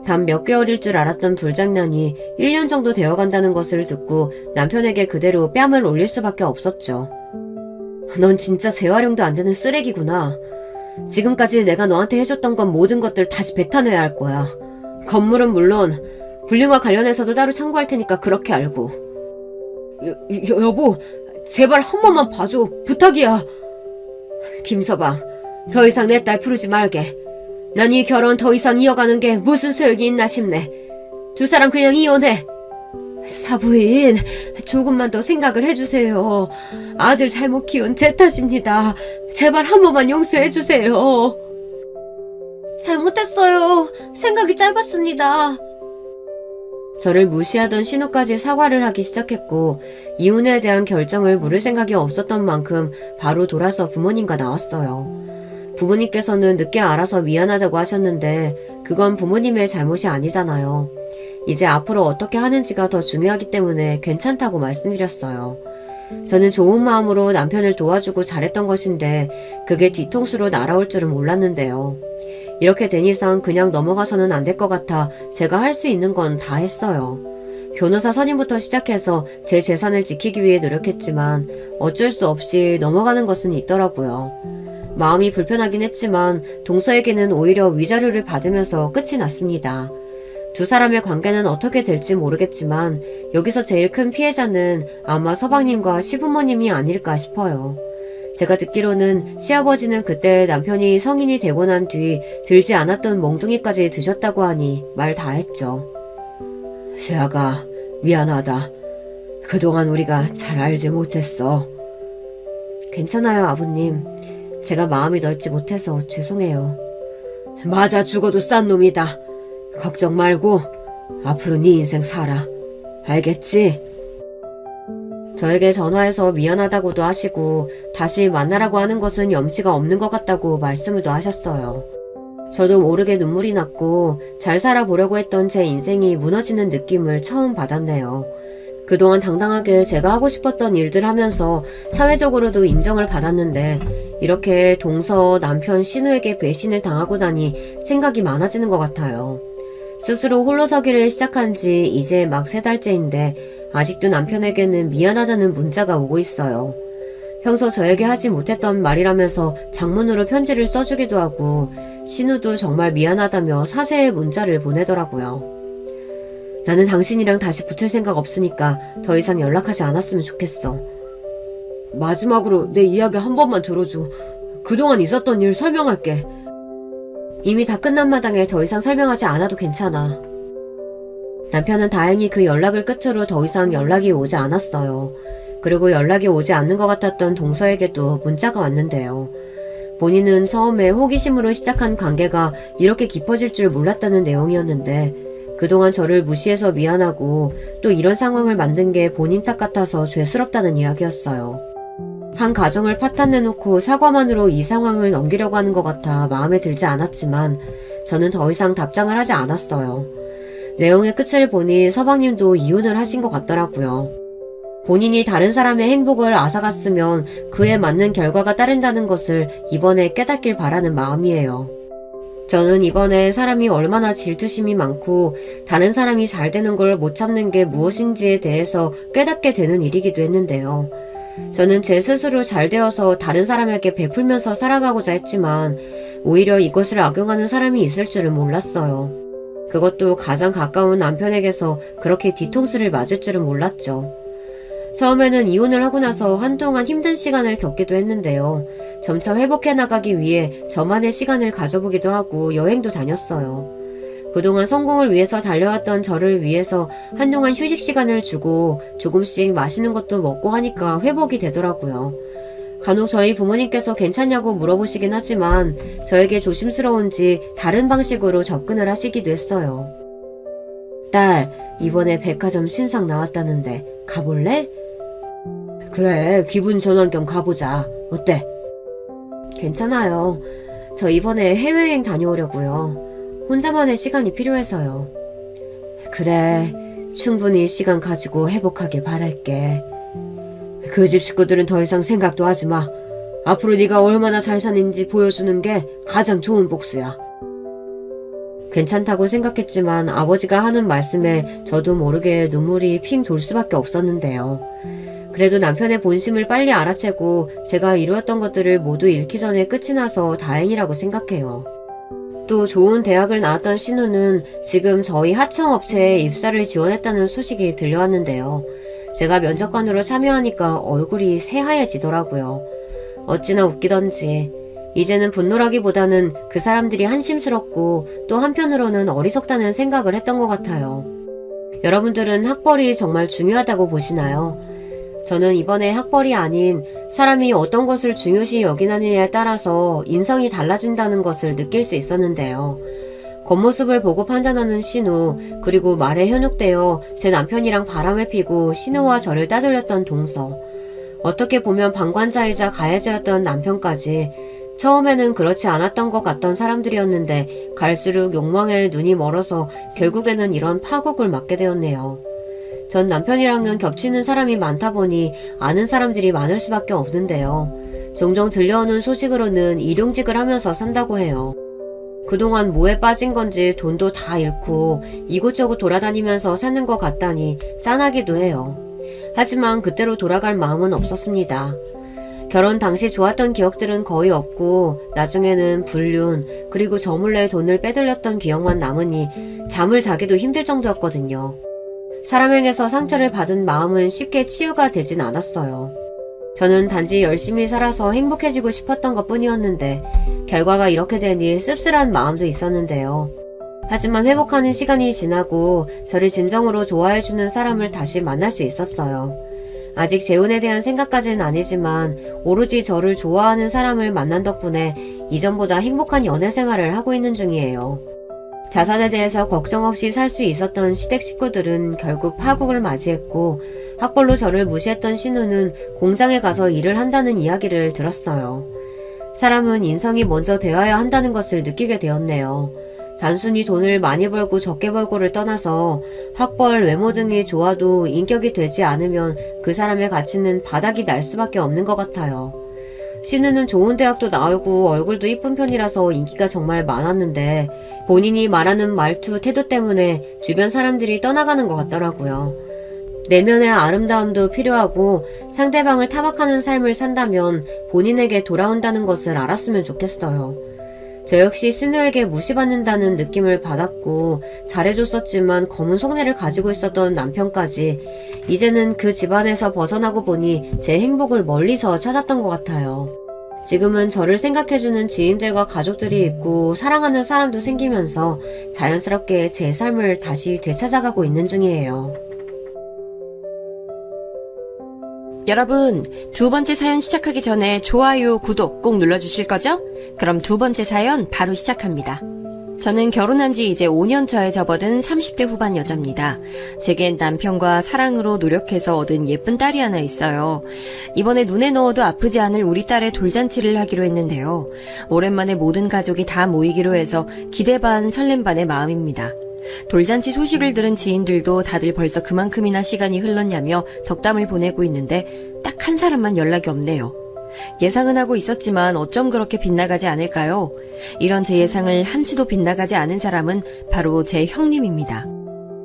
단 몇 개월일 줄 알았던 불장난이 1년 정도 되어간다는 것을 듣고 남편에게 그대로 뺨을 올릴 수밖에 없었죠. 넌 진짜 재활용도 안 되는 쓰레기구나. 지금까지 내가 너한테 해줬던 건 모든 것들 다시 뱉어내야 할 거야. 건물은 물론 불륜과 관련해서도 따로 청구할 테니까 그렇게 알고. 여보, 제발 한 번만 봐줘. 부탁이야. 김서방, 더 이상 내 딸 부르지 말게. 난 이 결혼 더 이상 이어가는 게 무슨 소용이 있나 싶네. 두 사람 그냥 이혼해. 사부인, 조금만 더 생각을 해주세요. 아들 잘못 키운 제 탓입니다. 제발 한 번만 용서해주세요. 잘못했어요. 생각이 짧았습니다. 저를 무시하던 신우까지 사과를 하기 시작했고 이혼에 대한 결정을 물을 생각이 없었던 만큼 바로 돌아서 부모님과 나왔어요. 부모님께서는 늦게 알아서 미안하다고 하셨는데 그건 부모님의 잘못이 아니잖아요. 이제 앞으로 어떻게 하는지가 더 중요하기 때문에 괜찮다고 말씀드렸어요. 저는 좋은 마음으로 남편을 도와주고 잘했던 것인데 그게 뒤통수로 날아올 줄은 몰랐는데요. 이렇게 된 이상 그냥 넘어가서는 안 될 것 같아 제가 할 수 있는 건 다 했어요. 변호사 선임부터 시작해서 제 재산을 지키기 위해 노력했지만 어쩔 수 없이 넘어가는 것은 있더라고요. 마음이 불편하긴 했지만 동서에게는 오히려 위자료를 받으면서 끝이 났습니다. 두 사람의 관계는 어떻게 될지 모르겠지만 여기서 제일 큰 피해자는 아마 서방님과 시부모님이 아닐까 싶어요. 제가 듣기로는 시아버지는 그때 남편이 성인이 되고 난 뒤 들지 않았던 몽둥이까지 드셨다고 하니 말 다 했죠. 세아가 미안하다. 그동안 우리가 잘 알지 못했어. 괜찮아요, 아버님. 제가 마음이 넓지 못해서 죄송해요. 맞아 죽어도 싼 놈이다. 걱정 말고 앞으로 네 인생 살아. 알겠지? 저에게 전화해서 미안하다고도 하시고 다시 만나라고 하는 것은 염치가 없는 것 같다고 말씀을 또 하셨어요. 저도 모르게 눈물이 났고 잘 살아보려고 했던 제 인생이 무너지는 느낌을 처음 받았네요. 그동안 당당하게 제가 하고 싶었던 일들 하면서 사회적으로도 인정을 받았는데 이렇게 동서 남편 신우에게 배신을 당하고 나니 생각이 많아지는 것 같아요. 스스로 홀로서기를 시작한 지 이제 막 3달째인데 아직도 남편에게는 미안하다는 문자가 오고 있어요. 평소 저에게 하지 못했던 말이라면서 장문으로 편지를 써주기도 하고 신우도 정말 미안하다며 사세의 문자를 보내더라고요. 나는 당신이랑 다시 붙을 생각 없으니까 더 이상 연락하지 않았으면 좋겠어. 마지막으로 내 이야기 한 번만 들어줘. 그동안 있었던 일 설명할게. 이미 다 끝난 마당에 더 이상 설명하지 않아도 괜찮아. 남편은 다행히 그 연락을 끝으로 더 이상 연락이 오지 않았어요. 그리고 연락이 오지 않는 것 같았던 동서에게도 문자가 왔는데요. 본인은 처음에 호기심으로 시작한 관계가 이렇게 깊어질 줄 몰랐다는 내용이었는데 그동안 저를 무시해서 미안하고 또 이런 상황을 만든 게 본인 탓 같아서 죄스럽다는 이야기였어요. 한 가정을 파탄내놓고 사과만으로 이 상황을 넘기려고 하는 것 같아 마음에 들지 않았지만 저는 더 이상 답장을 하지 않았어요. 내용의 끝을 보니 서방님도 이혼을 하신 것 같더라고요. 본인이 다른 사람의 행복을 앗아갔으면 그에 맞는 결과가 따른다는 것을 이번에 깨닫길 바라는 마음이에요. 저는 이번에 사람이 얼마나 질투심이 많고 다른 사람이 잘 되는 걸 못 참는 게 무엇인지에 대해서 깨닫게 되는 일이기도 했는데요. 저는 제 스스로 잘 되어서 다른 사람에게 베풀면서 살아가고자 했지만 오히려 이것을 악용하는 사람이 있을 줄은 몰랐어요. 그것도 가장 가까운 남편에게서 그렇게 뒤통수를 맞을 줄은 몰랐죠. 처음에는 이혼을 하고 나서 한동안 힘든 시간을 겪기도 했는데요. 점차 회복해 나가기 위해 저만의 시간을 가져보기도 하고 여행도 다녔어요. 그동안 성공을 위해서 달려왔던 저를 위해서 한동안 휴식 시간을 주고 조금씩 맛있는 것도 먹고 하니까 회복이 되더라고요. 간혹 저희 부모님께서 괜찮냐고 물어보시긴 하지만 저에게 조심스러운지 다른 방식으로 접근을 하시기도 했어요. 딸, 이번에 백화점 신상 나왔다는데 가볼래? 그래, 기분 전환 겸 가보자. 어때? 괜찮아요. 저 이번에 해외여행 다녀오려고요. 혼자만의 시간이 필요해서요. 그래, 충분히 시간 가지고 회복하길 바랄게. 그 집 식구들은 더 이상 생각도 하지 마. 앞으로 네가 얼마나 잘 사는지 보여주는 게 가장 좋은 복수야. 괜찮다고 생각했지만 아버지가 하는 말씀에 저도 모르게 눈물이 핑 돌 수밖에 없었는데요. 그래도 남편의 본심을 빨리 알아채고 제가 이루었던 것들을 모두 잃기 전에 끝이 나서 다행이라고 생각해요. 또 좋은 대학을 나왔던 신우는 지금 저희 하청업체에 입사를 지원했다는 소식이 들려왔는데요. 제가 면접관으로 참여하니까 얼굴이 새하얘지더라고요. 어찌나 웃기던지 이제는 분노라기보다는 그 사람들이 한심스럽고 또 한편으로는 어리석다는 생각을 했던 것 같아요. 여러분들은 학벌이 정말 중요하다고 보시나요? 저는 이번에 학벌이 아닌 사람이 어떤 것을 중요시 여기느냐에 따라서 인성이 달라진다는 것을 느낄 수 있었는데요. 겉모습을 보고 판단하는 신우, 그리고 말에 현혹되어 제 남편이랑 바람을 피고 신우와 저를 따돌렸던 동서, 어떻게 보면 방관자이자 가해자였던 남편까지 처음에는 그렇지 않았던 것 같던 사람들이었는데 갈수록 욕망에 눈이 멀어서 결국에는 이런 파국을 맞게 되었네요. 전 남편이랑은 겹치는 사람이 많다 보니 아는 사람들이 많을 수밖에 없는데요. 종종 들려오는 소식으로는 일용직을 하면서 산다고 해요. 그동안 뭐에 빠진 건지 돈도 다 잃고 이곳저곳 돌아다니면서 사는 것 같다니 짠하기도 해요. 하지만 그때로 돌아갈 마음은 없었습니다. 결혼 당시 좋았던 기억들은 거의 없고 나중에는 불륜 그리고 저 몰래 돈을 빼돌렸던 기억만 남으니 잠을 자기도 힘들 정도였거든요. 사람에게서 상처를 받은 마음은 쉽게 치유가 되진 않았어요. 저는 단지 열심히 살아서 행복해지고 싶었던 것 뿐이었는데 결과가 이렇게 되니 씁쓸한 마음도 있었는데요. 하지만 회복하는 시간이 지나고 저를 진정으로 좋아해주는 사람을 다시 만날 수 있었어요. 아직 재혼에 대한 생각까지는 아니지만 오로지 저를 좋아하는 사람을 만난 덕분에 이전보다 행복한 연애 생활을 하고 있는 중이에요. 자산에 대해서 걱정 없이 살 수 있었던 시댁 식구들은 결국 파국을 맞이했고 학벌로 저를 무시했던 신우는 공장에 가서 일을 한다는 이야기를 들었어요. 사람은 인성이 먼저 되어야 한다는 것을 느끼게 되었네요. 단순히 돈을 많이 벌고 적게 벌고를 떠나서 학벌, 외모 등이 좋아도 인격이 되지 않으면 그 사람의 가치는 바닥이 날 수밖에 없는 것 같아요. 신우는 좋은 대학도 나오고 얼굴도 이쁜 편이라서 인기가 정말 많았는데 본인이 말하는 말투, 태도 때문에 주변 사람들이 떠나가는 것 같더라고요. 내면의 아름다움도 필요하고 상대방을 타박하는 삶을 산다면 본인에게 돌아온다는 것을 알았으면 좋겠어요. 저 역시 신우에게 무시받는다는 느낌을 받았고 잘해줬었지만 검은 속내를 가지고 있었던 남편까지 이제는 그 집안에서 벗어나고 보니 제 행복을 멀리서 찾았던 것 같아요. 지금은 저를 생각해주는 지인들과 가족들이 있고 사랑하는 사람도 생기면서 자연스럽게 제 삶을 다시 되찾아가고 있는 중이에요. 여러분, 두 번째 사연 시작하기 전에 좋아요, 구독 꼭 눌러주실 거죠? 그럼 두 번째 사연 바로 시작합니다. 저는 결혼한 지 이제 5년 차에 접어든 30대 후반 여자입니다. 제겐 남편과 사랑으로 노력해서 얻은 예쁜 딸이 하나 있어요. 이번에 눈에 넣어도 아프지 않을 우리 딸의 돌잔치를 하기로 했는데요. 오랜만에 모든 가족이 다 모이기로 해서 기대 반 설렘 반의 마음입니다. 돌잔치 소식을 들은 지인들도 다들 벌써 그만큼이나 시간이 흘렀냐며 덕담을 보내고 있는데 딱 한 사람만 연락이 없네요. 예상은 하고 있었지만 어쩜 그렇게 빗나가지 않을까요? 이런 제 예상을 한치도 빗나가지 않은 사람은 바로 제 형님입니다.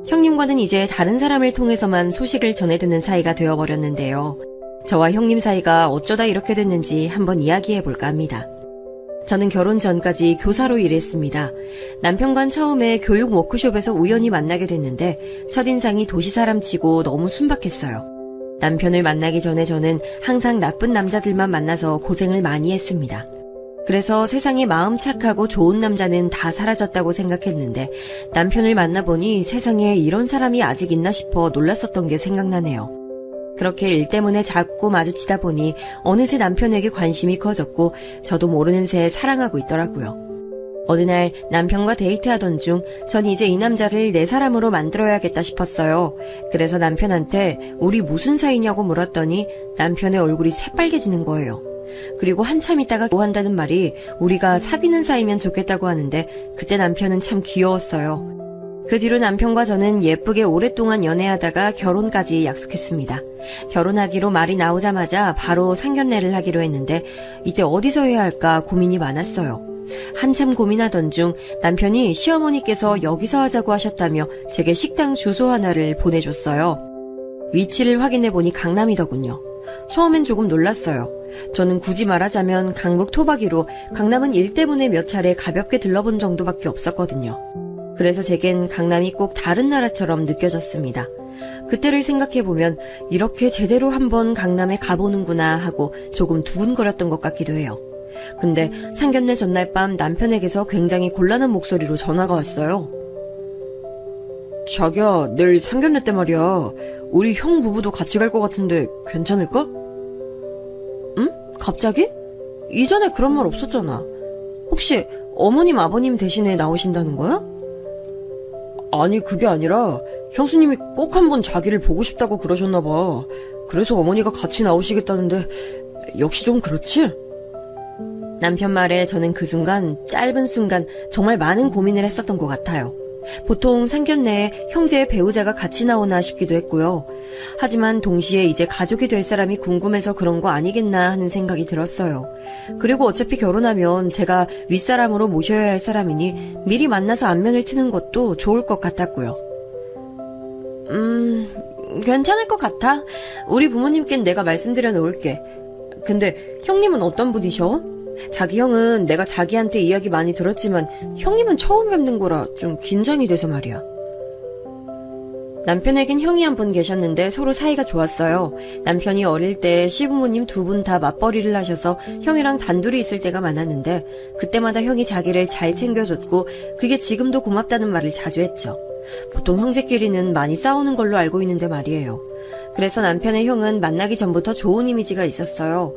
형님과는 이제 다른 사람을 통해서만 소식을 전해 듣는 사이가 되어버렸는데요. 저와 형님 사이가 어쩌다 이렇게 됐는지 한번 이야기해볼까 합니다. 저는 결혼 전까지 교사로 일했습니다. 남편과는 처음에 교육 워크숍에서 우연히 만나게 됐는데 첫인상이 도시 사람치고 너무 순박했어요. 남편을 만나기 전에 저는 항상 나쁜 남자들만 만나서 고생을 많이 했습니다. 그래서 세상에 마음 착하고 좋은 남자는 다 사라졌다고 생각했는데 남편을 만나보니 세상에 이런 사람이 아직 있나 싶어 놀랐었던 게 생각나네요. 그렇게 일 때문에 자꾸 마주치다 보니 어느새 남편에게 관심이 커졌고 저도 모르는 새에 사랑하고 있더라고요. 어느 날 남편과 데이트하던 중 전 이제 이 남자를 내 사람으로 만들어야겠다 싶었어요. 그래서 남편한테 우리 무슨 사이냐고 물었더니 남편의 얼굴이 새빨개지는 거예요. 그리고 한참 있다가 뭐 한다는 말이 우리가 사귀는 사이면 좋겠다고 하는데 그때 남편은 참 귀여웠어요. 그 뒤로 남편과 저는 예쁘게 오랫동안 연애하다가 결혼까지 약속했습니다. 결혼하기로 말이 나오자마자 바로 상견례를 하기로 했는데 이때 어디서 해야 할까 고민이 많았어요. 한참 고민하던 중 남편이 시어머니께서 여기서 하자고 하셨다며 제게 식당 주소 하나를 보내줬어요. 위치를 확인해보니 강남이더군요. 처음엔 조금 놀랐어요. 저는 굳이 말하자면 강북 토박이로 강남은 일 때문에 몇 차례 가볍게 들러본 정도밖에 없었거든요. 그래서 제겐 강남이 꼭 다른 나라처럼 느껴졌습니다. 그때를 생각해보면 이렇게 제대로 한번 강남에 가보는구나 하고 조금 두근거렸던 것 같기도 해요. 근데 상견례 전날 밤 남편에게서 굉장히 곤란한 목소리로 전화가 왔어요. 자기야, 내일 상견례 때 말이야. 우리 형 부부도 같이 갈 것 같은데 괜찮을까? 응? 갑자기? 이전에 그런 말 없었잖아. 혹시 어머님 아버님 대신에 나오신다는 거야? 아니, 그게 아니라 형수님이 꼭 한번 자기를 보고 싶다고 그러셨나 봐. 그래서 어머니가 같이 나오시겠다는데 역시 좀 그렇지? 남편 말에 저는 그 순간, 짧은 순간 정말 많은 고민을 했었던 것 같아요. 보통 상견례에 형제의 배우자가 같이 나오나 싶기도 했고요. 하지만 동시에 이제 가족이 될 사람이 궁금해서 그런 거 아니겠나 하는 생각이 들었어요. 그리고 어차피 결혼하면 제가 윗사람으로 모셔야 할 사람이니 미리 만나서 안면을 트는 것도 좋을 것 같았고요. 괜찮을 것 같아. 우리 부모님께는 내가 말씀드려 놓을게. 근데 형님은 어떤 분이셔? 자기 형은 내가 자기한테 이야기 많이 들었지만 형님은 처음 뵙는 거라 좀 긴장이 돼서 말이야. 남편에겐 형이 한 분 계셨는데 서로 사이가 좋았어요. 남편이 어릴 때 시부모님 두 분 다 맞벌이를 하셔서 형이랑 단둘이 있을 때가 많았는데 그때마다 형이 자기를 잘 챙겨줬고 그게 지금도 고맙다는 말을 자주 했죠. 보통 형제끼리는 많이 싸우는 걸로 알고 있는데 말이에요. 그래서 남편의 형은 만나기 전부터 좋은 이미지가 있었어요.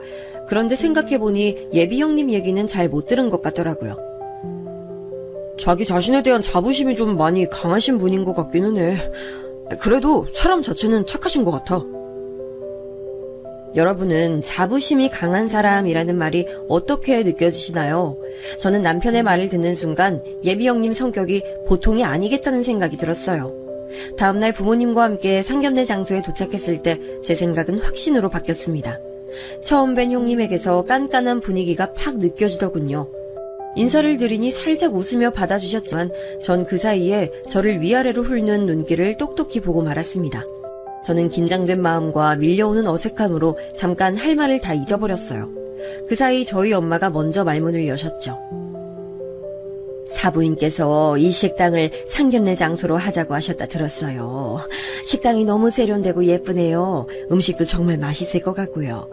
그런데 생각해보니 예비 형님 얘기는 잘 못 들은 것 같더라고요. 자기 자신에 대한 자부심이 좀 많이 강하신 분인 것 같기는 해. 그래도 사람 자체는 착하신 것 같아. 여러분은 자부심이 강한 사람이라는 말이 어떻게 느껴지시나요? 저는 남편의 말을 듣는 순간 예비 형님 성격이 보통이 아니겠다는 생각이 들었어요. 다음날 부모님과 함께 상견례 장소에 도착했을 때 제 생각은 확신으로 바뀌었습니다. 처음 뵌 형님에게서 깐깐한 분위기가 팍 느껴지더군요. 인사를 드리니 살짝 웃으며 받아주셨지만 전 그 사이에 저를 위아래로 훑는 눈길을 똑똑히 보고 말았습니다. 저는 긴장된 마음과 밀려오는 어색함으로 잠깐 할 말을 다 잊어버렸어요. 그 사이 저희 엄마가 먼저 말문을 여셨죠. 사부인께서 이 식당을 상견례 장소로 하자고 하셨다 들었어요. 식당이 너무 세련되고 예쁘네요. 음식도 정말 맛있을 것 같고요.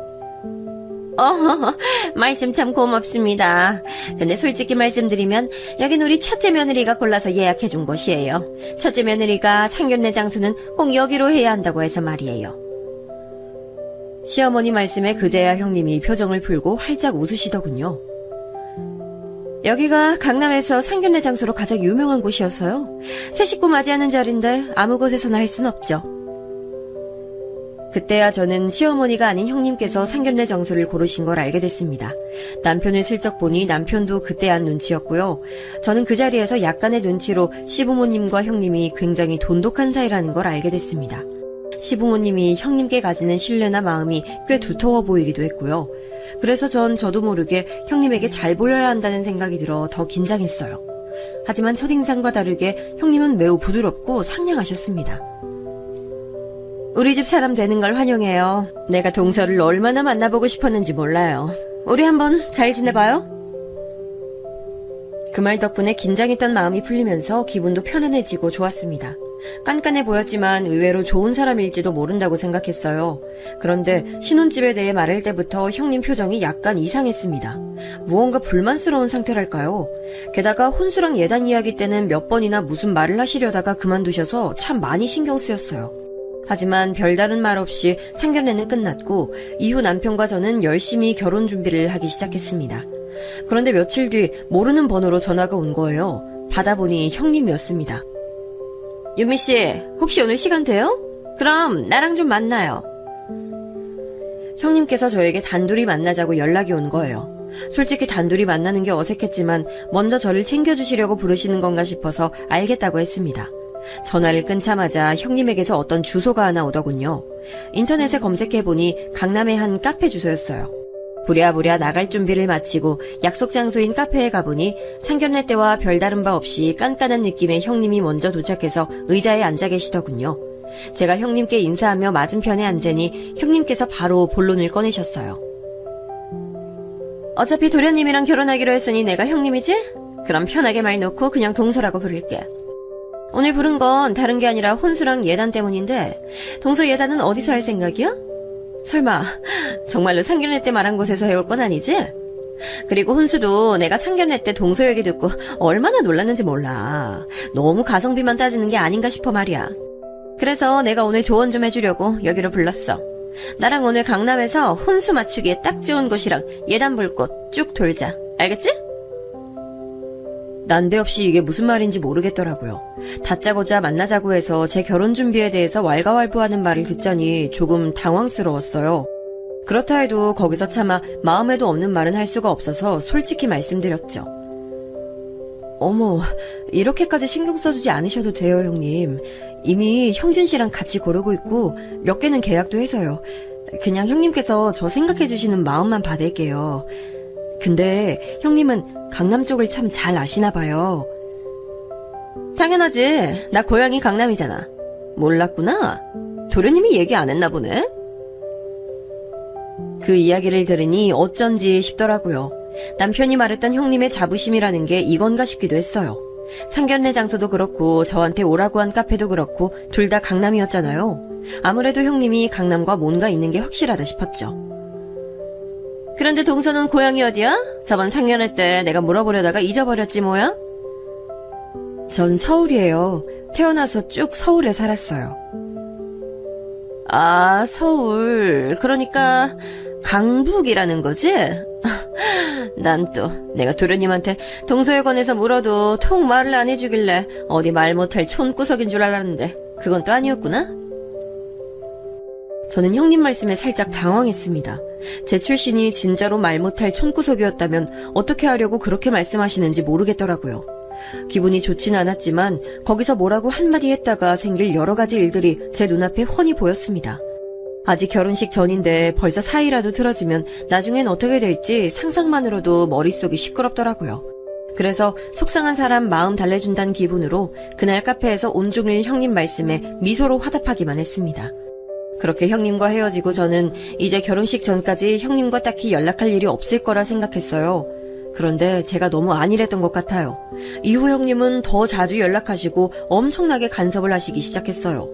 말씀 참 고맙습니다. 근데 솔직히 말씀드리면 여긴 우리 첫째 며느리가 골라서 예약해준 곳이에요. 첫째 며느리가 상견례 장소는 꼭 여기로 해야 한다고 해서 말이에요. 시어머니 말씀에 그제야 형님이 표정을 풀고 활짝 웃으시더군요. 여기가 강남에서 상견례 장소로 가장 유명한 곳이어서요. 새 식구 맞이하는 자리인데 아무 곳에서나 할 순 없죠. 그때야 저는 시어머니가 아닌 형님께서 상견례 장소를 고르신 걸 알게 됐습니다. 남편을 슬쩍 보니 남편도 그때 안 눈치였고요. 저는 그 자리에서 약간의 눈치로 시부모님과 형님이 굉장히 돈독한 사이라는 걸 알게 됐습니다. 시부모님이 형님께 가지는 신뢰나 마음이 꽤 두터워 보이기도 했고요. 그래서 저도 모르게 형님에게 잘 보여야 한다는 생각이 들어 더 긴장했어요. 하지만 첫인상과 다르게 형님은 매우 부드럽고 상냥하셨습니다. 우리 집 사람 되는 걸 환영해요. 내가 동서를 얼마나 만나보고 싶었는지 몰라요. 우리 한번 잘 지내봐요. 그 말 덕분에 긴장했던 마음이 풀리면서 기분도 편안해지고 좋았습니다. 깐깐해 보였지만 의외로 좋은 사람일지도 모른다고 생각했어요. 그런데 신혼집에 대해 말할 때부터 형님 표정이 약간 이상했습니다. 무언가 불만스러운 상태랄까요? 게다가 혼수랑 예단 이야기 때는 몇 번이나 무슨 말을 하시려다가 그만두셔서 참 많이 신경 쓰였어요. 하지만 별다른 말 없이 상견례는 끝났고 이후 남편과 저는 열심히 결혼 준비를 하기 시작했습니다. 그런데 며칠 뒤 모르는 번호로 전화가 온 거예요. 받아보니 형님이었습니다. 유미씨, 혹시 오늘 시간 돼요? 그럼 나랑 좀 만나요. 형님께서 저에게 단둘이 만나자고 연락이 온 거예요. 솔직히 단둘이 만나는 게 어색했지만 먼저 저를 챙겨주시려고 부르시는 건가 싶어서 알겠다고 했습니다. 전화를 끊자마자 형님에게서 어떤 주소가 하나 오더군요. 인터넷에 검색해보니 강남의 한 카페 주소였어요. 부랴부랴 나갈 준비를 마치고 약속 장소인 카페에 가보니 상견례 때와 별다른 바 없이 깐깐한 느낌의 형님이 먼저 도착해서 의자에 앉아 계시더군요. 제가 형님께 인사하며 맞은편에 앉으니 형님께서 바로 본론을 꺼내셨어요. 어차피 도련님이랑 결혼하기로 했으니 내가 형님이지? 그럼 편하게 말 놓고 그냥 동서라고 부를게. 오늘 부른 건 다른 게 아니라 혼수랑 예단 때문인데 동서 예단은 어디서 할 생각이야? 설마 정말로 상견례 때 말한 곳에서 해올 건 아니지? 그리고 혼수도 내가 상견례 때 동서 얘기 듣고 얼마나 놀랐는지 몰라. 너무 가성비만 따지는 게 아닌가 싶어 말이야. 그래서 내가 오늘 조언 좀 해주려고 여기로 불렀어. 나랑 오늘 강남에서 혼수 맞추기에 딱 좋은 곳이랑 예단 볼 곳 쭉 돌자. 알겠지? 난데없이 이게 무슨 말인지 모르겠더라고요. 다짜고짜 만나자고 해서 제 결혼 준비에 대해서 왈가왈부하는 말을 듣자니 조금 당황스러웠어요. 그렇다 해도 거기서 차마 마음에도 없는 말은 할 수가 없어서 솔직히 말씀드렸죠. 어머, 이렇게까지 신경 써주지 않으셔도 돼요, 형님. 이미 형준 씨랑 같이 고르고 있고 몇 개는 계약도 해서요. 그냥 형님께서 저 생각해주시는 마음만 받을게요. 근데 형님은 강남 쪽을 참 잘 아시나 봐요. 당연하지. 나 고향이 강남이잖아. 몰랐구나. 도련님이 얘기 안 했나 보네. 그 이야기를 들으니 어쩐지 싶더라고요. 남편이 말했던 형님의 자부심이라는 게 이건가 싶기도 했어요. 상견례 장소도 그렇고 저한테 오라고 한 카페도 그렇고 둘 다 강남이었잖아요. 아무래도 형님이 강남과 뭔가 있는 게 확실하다 싶었죠. 그런데 동서는 고향이 어디야? 저번 상견례 때 내가 물어보려다가 잊어버렸지 뭐야? 전 서울이에요. 태어나서 쭉 서울에 살았어요. 아, 서울. 그러니까 강북이라는 거지? 난 또 내가 도련님한테 동서에 관해서 물어도 통 말을 안 해주길래 어디 말 못할 촌구석인 줄 알았는데 그건 또 아니었구나? 저는 형님 말씀에 살짝 당황했습니다. 제 출신이 진짜로 말 못할 촌구석이었다면 어떻게 하려고 그렇게 말씀하시는지 모르겠더라고요. 기분이 좋진 않았지만 거기서 뭐라고 한마디 했다가 생길 여러 가지 일들이 제 눈앞에 훤히 보였습니다. 아직 결혼식 전인데 벌써 사이라도 틀어지면 나중엔 어떻게 될지 상상만으로도 머릿속이 시끄럽더라고요. 그래서 속상한 사람 마음 달래준다는 기분으로 그날 카페에서 온종일 형님 말씀에 미소로 화답하기만 했습니다. 그렇게 형님과 헤어지고 저는 이제 결혼식 전까지 형님과 딱히 연락할 일이 없을 거라 생각했어요. 그런데 제가 너무 안일했던 것 같아요. 이후 형님은 더 자주 연락하시고 엄청나게 간섭을 하시기 시작했어요.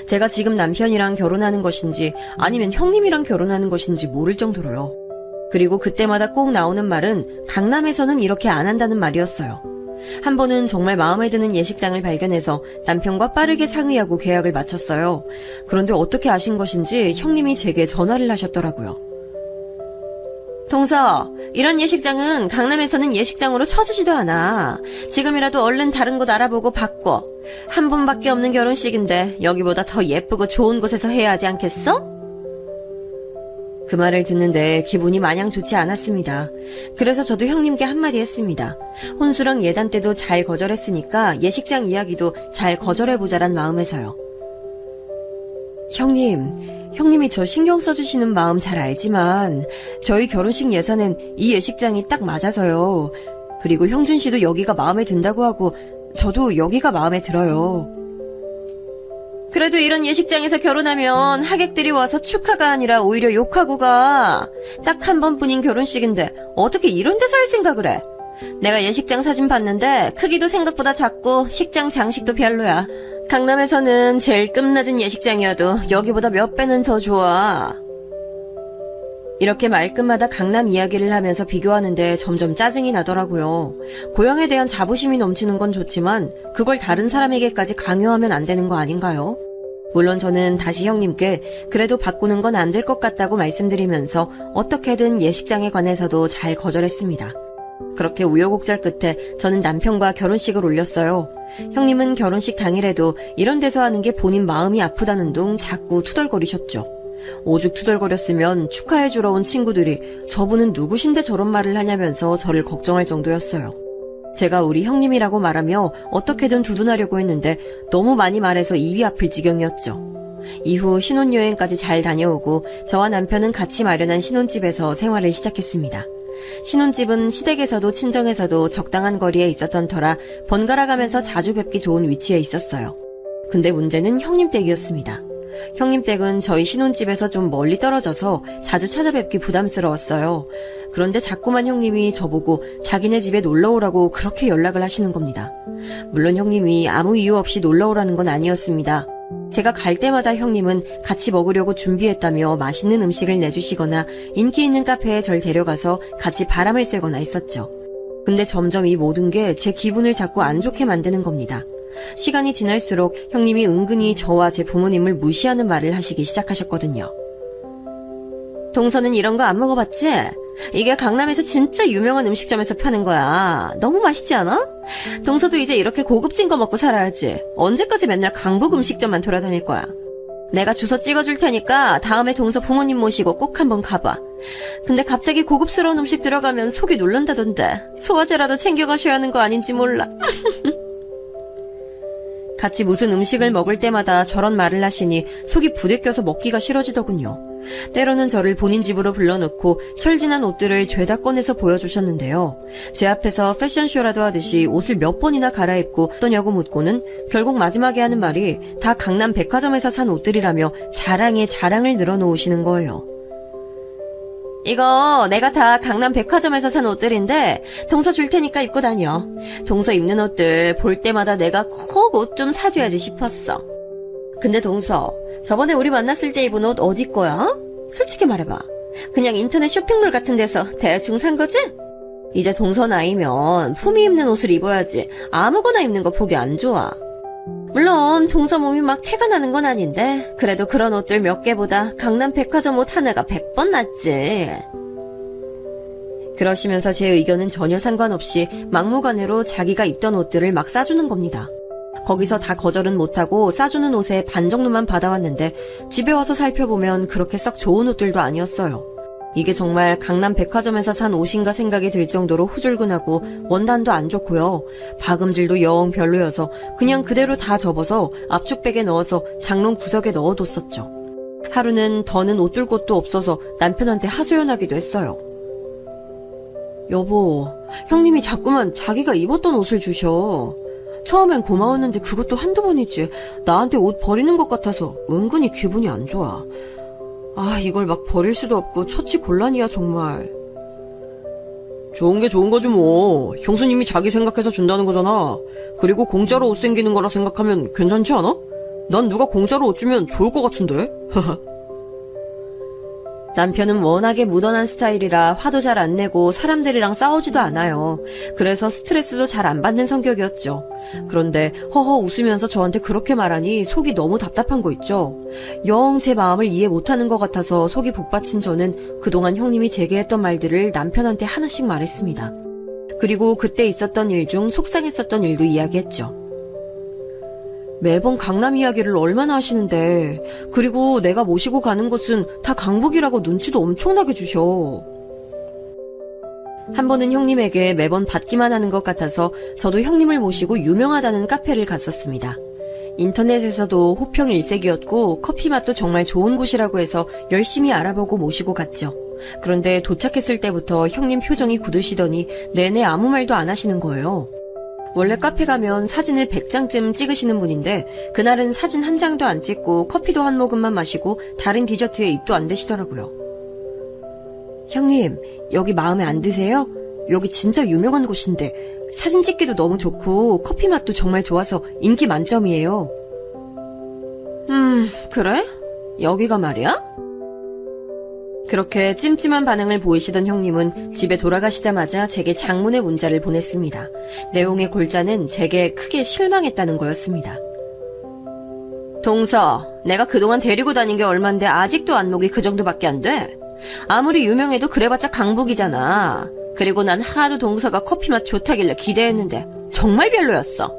제가 지금 남편이랑 결혼하는 것인지 아니면 형님이랑 결혼하는 것인지 모를 정도로요. 그리고 그때마다 꼭 나오는 말은 강남에서는 이렇게 안 한다는 말이었어요. 한 번은 정말 마음에 드는 예식장을 발견해서 남편과 빠르게 상의하고 계약을 마쳤어요. 그런데 어떻게 아신 것인지 형님이 제게 전화를 하셨더라고요. 동서, 이런 예식장은 강남에서는 예식장으로 쳐주지도 않아. 지금이라도 얼른 다른 곳 알아보고 바꿔. 한 번밖에 없는 결혼식인데 여기보다 더 예쁘고 좋은 곳에서 해야 하지 않겠어? 그 말을 듣는데 기분이 마냥 좋지 않았습니다. 그래서 저도 형님께 한마디 했습니다. 혼수랑 예단 때도 잘 거절했으니까 예식장 이야기도 잘 거절해보자란 마음에서요. 형님이 저 신경 써주시는 마음 잘 알지만 저희 결혼식 예산은 이 예식장이 딱 맞아서요. 그리고 형준 씨도 여기가 마음에 든다고 하고 저도 여기가 마음에 들어요. 그래도 이런 예식장에서 결혼하면 하객들이 와서 축하가 아니라 오히려 욕하고 가. 딱 한 번뿐인 결혼식인데 어떻게 이런 데서 할 생각을 해? 내가 예식장 사진 봤는데 크기도 생각보다 작고 식장 장식도 별로야. 강남에서는 제일 끝낮은 예식장이어도 여기보다 몇 배는 더 좋아. 이렇게 말끝마다 강남 이야기를 하면서 비교하는데 점점 짜증이 나더라고요. 고향에 대한 자부심이 넘치는 건 좋지만 그걸 다른 사람에게까지 강요하면 안 되는 거 아닌가요? 물론 저는 다시 형님께 그래도 바꾸는 건 안 될 것 같다고 말씀드리면서 어떻게든 예식장에 관해서도 잘 거절했습니다. 그렇게 우여곡절 끝에 저는 남편과 결혼식을 올렸어요. 형님은 결혼식 당일에도 이런 데서 하는 게 본인 마음이 아프다는 둥 자꾸 투덜거리셨죠. 오죽 투덜거렸으면 축하해주러 온 친구들이 저분은 누구신데 저런 말을 하냐면서 저를 걱정할 정도였어요. 제가 우리 형님이라고 말하며 어떻게든 두둔하려고 했는데 너무 많이 말해서 입이 아플 지경이었죠. 이후 신혼여행까지 잘 다녀오고 저와 남편은 같이 마련한 신혼집에서 생활을 시작했습니다. 신혼집은 시댁에서도 친정에서도 적당한 거리에 있었던 터라 번갈아 가면서 자주 뵙기 좋은 위치에 있었어요. 근데 문제는 형님 댁이었습니다. 형님 댁은 저희 신혼집에서 좀 멀리 떨어져서 자주 찾아뵙기 부담스러웠어요. 그런데 자꾸만 형님이 저보고 자기네 집에 놀러오라고 그렇게 연락을 하시는 겁니다. 물론 형님이 아무 이유 없이 놀러오라는 건 아니었습니다. 제가 갈 때마다 형님은 같이 먹으려고 준비했다며 맛있는 음식을 내주시거나 인기 있는 카페에 절 데려가서 같이 바람을 쐬거나 했었죠. 근데 점점 이 모든 게 제 기분을 자꾸 안 좋게 만드는 겁니다. 시간이 지날수록 형님이 은근히 저와 제 부모님을 무시하는 말을 하시기 시작하셨거든요. 동서는 이런 거 안 먹어봤지? 이게 강남에서 진짜 유명한 음식점에서 파는 거야. 너무 맛있지 않아? 동서도 이제 이렇게 고급진 거 먹고 살아야지. 언제까지 맨날 강북 음식점만 돌아다닐 거야. 내가 주소 찍어줄 테니까 다음에 동서 부모님 모시고 꼭 한번 가봐. 근데 갑자기 고급스러운 음식 들어가면 속이 놀란다던데. 소화제라도 챙겨가셔야 하는 거 아닌지 몰라. 같이 무슨 음식을 먹을 때마다 저런 말을 하시니 속이 부대껴서 먹기가 싫어지더군요. 때로는 저를 본인 집으로 불러놓고 철진한 옷들을 죄다 꺼내서 보여주셨는데요. 제 앞에서 패션쇼라도 하듯이 옷을 몇 번이나 갈아입고 어떠냐고 묻고는 결국 마지막에 하는 말이 다 강남 백화점에서 산 옷들이라며 자랑에 자랑을 늘어놓으시는 거예요. 이거 내가 다 강남 백화점에서 산 옷들인데 동서 줄 테니까 입고 다녀. 동서 입는 옷들 볼 때마다 내가 꼭 옷 좀 사줘야지 싶었어. 근데 동서, 저번에 우리 만났을 때 입은 옷 어디 거야? 솔직히 말해봐. 그냥 인터넷 쇼핑몰 같은 데서 대충 산 거지? 이제 동서 나이면 품위 있는 옷을 입어야지 아무거나 입는 거 보기 안 좋아. 물론 동서 몸이 막 태가 나는 건 아닌데 그래도 그런 옷들 몇 개보다 강남 백화점 옷 하나가 100번 낫지. 그러시면서 제 의견은 전혀 상관없이 막무가내로 자기가 입던 옷들을 막 싸주는 겁니다. 거기서 다 거절은 못하고 싸주는 옷의 반 정도만 받아왔는데 집에 와서 살펴보면 그렇게 썩 좋은 옷들도 아니었어요. 이게 정말 강남 백화점에서 산 옷인가 생각이 들 정도로 후줄근하고 원단도 안 좋고요. 박음질도 영 별로여서 그냥 그대로 다 접어서 압축백에 넣어서 장롱 구석에 넣어뒀었죠. 하루는 더는 옷 둘 곳도 없어서 남편한테 하소연하기도 했어요. 여보, 형님이 자꾸만 자기가 입었던 옷을 주셔. 처음엔 고마웠는데 그것도 한두 번이지. 나한테 옷 버리는 것 같아서 은근히 기분이 안 좋아. 아, 이걸 막 버릴 수도 없고 처치곤란이야 정말. 좋은 게 좋은 거지 뭐. 형수님이 자기 생각해서 준다는 거잖아. 그리고 공짜로 옷 생기는 거라 생각하면 괜찮지 않아? 난 누가 공짜로 옷 주면 좋을 것 같은데. 남편은 워낙에 무던한 스타일이라 화도 잘 안 내고 사람들이랑 싸우지도 않아요. 그래서 스트레스도 잘 안 받는 성격이었죠. 그런데 허허 웃으면서 저한테 그렇게 말하니 속이 너무 답답한 거 있죠. 영 제 마음을 이해 못하는 것 같아서 속이 복받친 저는 그동안 형님이 제게 했던 말들을 남편한테 하나씩 말했습니다. 그리고 그때 있었던 일 중 속상했었던 일도 이야기했죠. 매번 강남 이야기를 얼마나 하시는데, 그리고 내가 모시고 가는 곳은 다 강북이라고 눈치도 엄청나게 주셔. 한 번은 형님에게 매번 받기만 하는 것 같아서 저도 형님을 모시고 유명하다는 카페를 갔었습니다. 인터넷에서도 호평 일색이었고 커피 맛도 정말 좋은 곳이라고 해서 열심히 알아보고 모시고 갔죠. 그런데 도착했을 때부터 형님 표정이 굳으시더니 내내 아무 말도 안 하시는 거예요. 원래 카페 가면 사진을 100장쯤 찍으시는 분인데 그날은 사진 한 장도 안 찍고 커피도 한 모금만 마시고 다른 디저트에 입도 안 대시더라고요. 형님, 여기 마음에 안 드세요? 여기 진짜 유명한 곳인데 사진 찍기도 너무 좋고 커피 맛도 정말 좋아서 인기 만점이에요. 그래? 여기가 말이야? 그렇게 찜찜한 반응을 보이시던 형님은 집에 돌아가시자마자 제게 장문의 문자를 보냈습니다. 내용의 골자는 제게 크게 실망했다는 거였습니다. 동서, 내가 그동안 데리고 다닌 게 얼만데 아직도 안목이 그 정도밖에 안 돼? 아무리 유명해도 그래봤자 강북이잖아. 그리고 난 하도 동서가 커피 맛 좋다길래 기대했는데 정말 별로였어.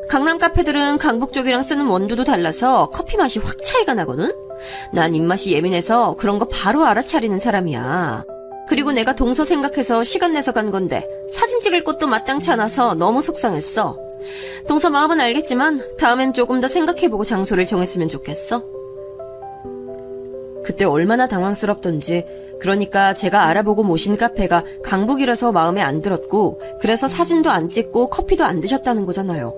강남 카페들은 강북 쪽이랑 쓰는 원두도 달라서 커피 맛이 확 차이가 나거든? 난 입맛이 예민해서 그런 거 바로 알아차리는 사람이야. 그리고 내가 동서 생각해서 시간 내서 간 건데 사진 찍을 곳도 마땅치 않아서 너무 속상했어. 동서 마음은 알겠지만 다음엔 조금 더 생각해보고 장소를 정했으면 좋겠어. 그때 얼마나 당황스럽던지. 그러니까 제가 알아보고 모신 카페가 강북이라서 마음에 안 들었고 그래서 사진도 안 찍고 커피도 안 드셨다는 거잖아요.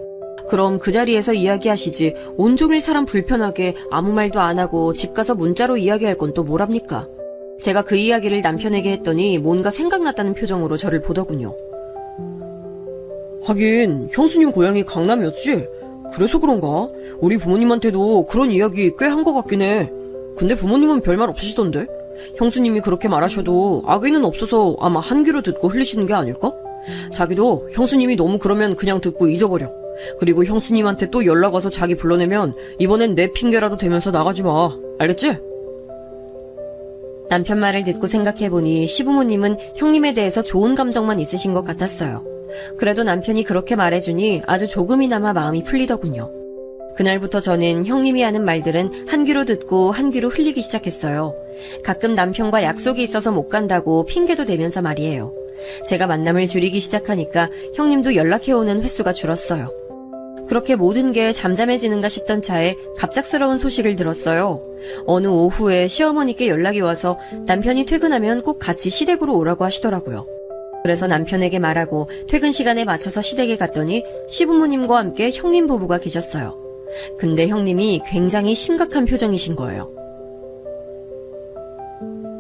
그럼 그 자리에서 이야기하시지 온종일 사람 불편하게 아무 말도 안 하고 집 가서 문자로 이야기할 건 또 뭐랍니까? 제가 그 이야기를 남편에게 했더니 뭔가 생각났다는 표정으로 저를 보더군요. 하긴 형수님 고향이 강남이었지? 그래서 그런가? 우리 부모님한테도 그런 이야기 꽤 한 것 같긴 해. 근데 부모님은 별말 없으시던데? 형수님이 그렇게 말하셔도 악의는 없어서 아마 한 귀로 듣고 흘리시는 게 아닐까? 자기도 형수님이 너무 그러면 그냥 듣고 잊어버려. 그리고 형수님한테 또 연락 와서 자기 불러내면 이번엔 내 핑계라도 대면서 나가지 마. 알겠지? 남편 말을 듣고 생각해보니 시부모님은 형님에 대해서 좋은 감정만 있으신 것 같았어요. 그래도 남편이 그렇게 말해주니 아주 조금이나마 마음이 풀리더군요. 그날부터 저는 형님이 하는 말들은 한 귀로 듣고 한 귀로 흘리기 시작했어요. 가끔 남편과 약속이 있어서 못 간다고 핑계도 대면서 말이에요. 제가 만남을 줄이기 시작하니까 형님도 연락해오는 횟수가 줄었어요. 그렇게 모든 게 잠잠해지는가 싶던 차에 갑작스러운 소식을 들었어요. 어느 오후에 시어머니께 연락이 와서 남편이 퇴근하면 꼭 같이 시댁으로 오라고 하시더라고요. 그래서 남편에게 말하고 퇴근 시간에 맞춰서 시댁에 갔더니 시부모님과 함께 형님 부부가 계셨어요. 근데 형님이 굉장히 심각한 표정이신 거예요.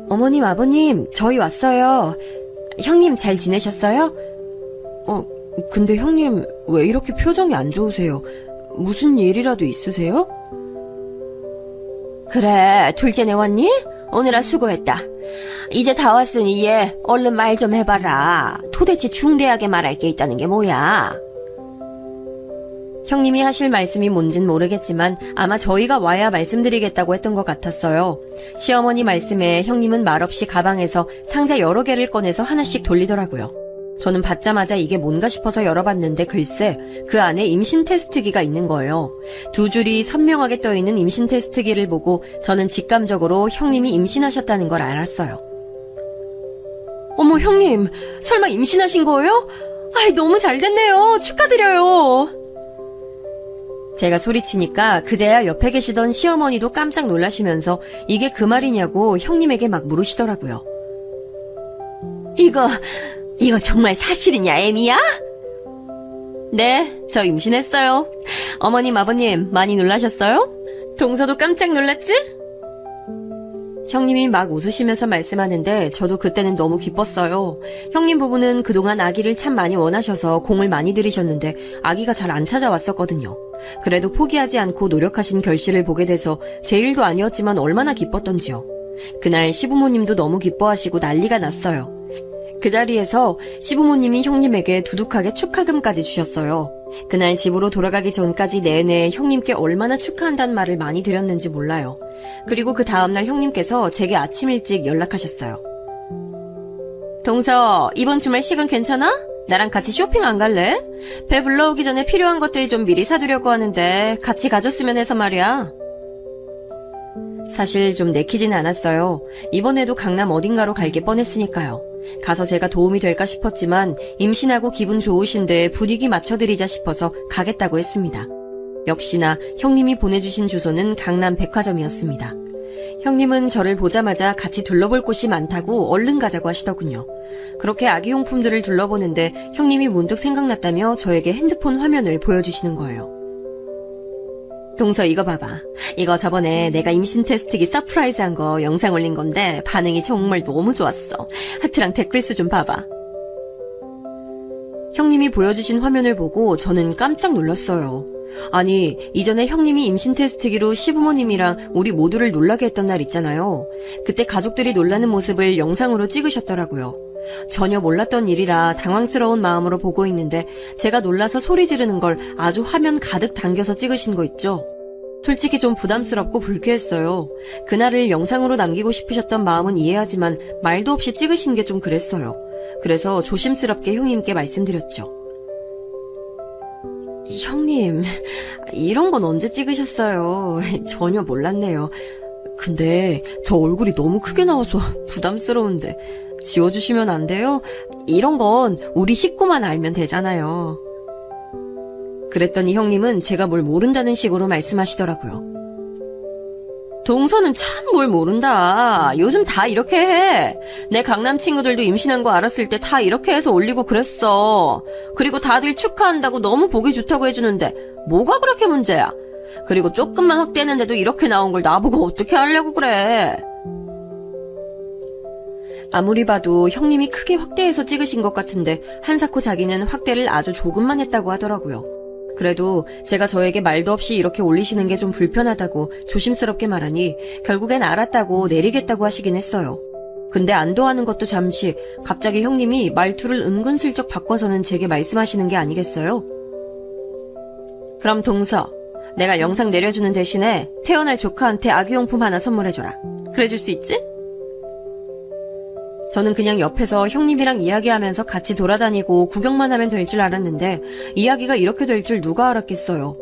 어머님, 아버님, 저희 왔어요. 형님 잘 지내셨어요? 근데 형님 왜 이렇게 표정이 안 좋으세요? 무슨 일이라도 있으세요? 그래, 둘째네 왔니? 오느라 수고했다. 이제 다 왔으니 얘 얼른 말 좀 해봐라. 도대체 중대하게 말할 게 있다는 게 뭐야? 형님이 하실 말씀이 뭔진 모르겠지만 아마 저희가 와야 말씀드리겠다고 했던 것 같았어요. 시어머니 말씀에 형님은 말없이 가방에서 상자 여러 개를 꺼내서 하나씩 돌리더라고요. 저는 받자마자 이게 뭔가 싶어서 열어봤는데 글쎄 그 안에 임신 테스트기가 있는 거예요. 두 줄이 선명하게 떠있는 임신 테스트기를 보고 저는 직감적으로 형님이 임신하셨다는 걸 알았어요. 어머, 형님 설마 임신하신 거예요? 아이, 너무 잘 됐네요. 축하드려요. 제가 소리치니까 그제야 옆에 계시던 시어머니도 깜짝 놀라시면서 이게 그 말이냐고 형님에게 막 물으시더라고요. 이거 정말 사실이냐, 애미야? 네, 저 임신했어요. 어머님, 아버님 많이 놀라셨어요? 동서도 깜짝 놀랐지? 형님이 막 웃으시면서 말씀하는데 저도 그때는 너무 기뻤어요. 형님 부부는 그동안 아기를 참 많이 원하셔서 공을 많이 들이셨는데 아기가 잘 안 찾아왔었거든요. 그래도 포기하지 않고 노력하신 결실을 보게 돼서 제 일도 아니었지만 얼마나 기뻤던지요. 그날 시부모님도 너무 기뻐하시고 난리가 났어요. 그 자리에서 시부모님이 형님에게 두둑하게 축하금까지 주셨어요. 그날 집으로 돌아가기 전까지 내내 형님께 얼마나 축하한다는 말을 많이 드렸는지 몰라요. 그리고 그 다음날 형님께서 제게 아침 일찍 연락하셨어요. 동서, 이번 주말 시간 괜찮아? 나랑 같이 쇼핑 안 갈래? 배 불러오기 전에 필요한 것들 좀 미리 사두려고 하는데 같이 가줬으면 해서 말이야. 사실 좀 내키지는 않았어요. 이번에도 강남 어딘가로 갈 게 뻔했으니까요. 가서 제가 도움이 될까 싶었지만 임신하고 기분 좋으신데 분위기 맞춰드리자 싶어서 가겠다고 했습니다. 역시나 형님이 보내주신 주소는 강남 백화점이었습니다. 형님은 저를 보자마자 같이 둘러볼 곳이 많다고 얼른 가자고 하시더군요. 그렇게 아기용품들을 둘러보는데 형님이 문득 생각났다며 저에게 핸드폰 화면을 보여주시는 거예요. 동서 이거 봐봐. 이거 저번에 내가 임신 테스트기 서프라이즈 한 거 영상 올린 건데 반응이 정말 너무 좋았어. 하트랑 댓글 수 좀 봐봐. 형님이 보여주신 화면을 보고 저는 깜짝 놀랐어요. 아니, 이전에 형님이 임신 테스트기로 시부모님이랑 우리 모두를 놀라게 했던 날 있잖아요. 그때 가족들이 놀라는 모습을 영상으로 찍으셨더라고요. 전혀 몰랐던 일이라 당황스러운 마음으로 보고 있는데 제가 놀라서 소리 지르는 걸 아주 화면 가득 당겨서 찍으신 거 있죠? 솔직히 좀 부담스럽고 불쾌했어요. 그날을 영상으로 남기고 싶으셨던 마음은 이해하지만 말도 없이 찍으신 게 좀 그랬어요. 그래서 조심스럽게 형님께 말씀드렸죠. 형님, 이런 건 언제 찍으셨어요? 전혀 몰랐네요. 근데 저 얼굴이 너무 크게 나와서 부담스러운데 지워주시면 안 돼요? 이런 건 우리 식구만 알면 되잖아요. 그랬더니 형님은 제가 뭘 모른다는 식으로 말씀하시더라고요. 동서는 참 뭘 모른다. 요즘 다 이렇게 해. 내 강남 친구들도 임신한 거 알았을 때 다 이렇게 해서 올리고 그랬어. 그리고 다들 축하한다고 너무 보기 좋다고 해주는데 뭐가 그렇게 문제야. 그리고 조금만 확대했는데도 이렇게 나온 걸 나보고 어떻게 하려고 그래. 아무리 봐도 형님이 크게 확대해서 찍으신 것 같은데 한사코 자기는 확대를 아주 조금만 했다고 하더라고요. 그래도 제가 저에게 말도 없이 이렇게 올리시는 게 좀 불편하다고 조심스럽게 말하니 결국엔 알았다고 내리겠다고 하시긴 했어요. 근데 안도하는 것도 잠시 갑자기 형님이 말투를 은근슬쩍 바꿔서는 제게 말씀하시는 게 아니겠어요? 그럼 동서, 내가 영상 내려주는 대신에 태어날 조카한테 아기용품 하나 선물해줘라. 그래줄 수 있지? 저는 그냥 옆에서 형님이랑 이야기하면서 같이 돌아다니고 구경만 하면 될 줄 알았는데 이야기가 이렇게 될 줄 누가 알았겠어요.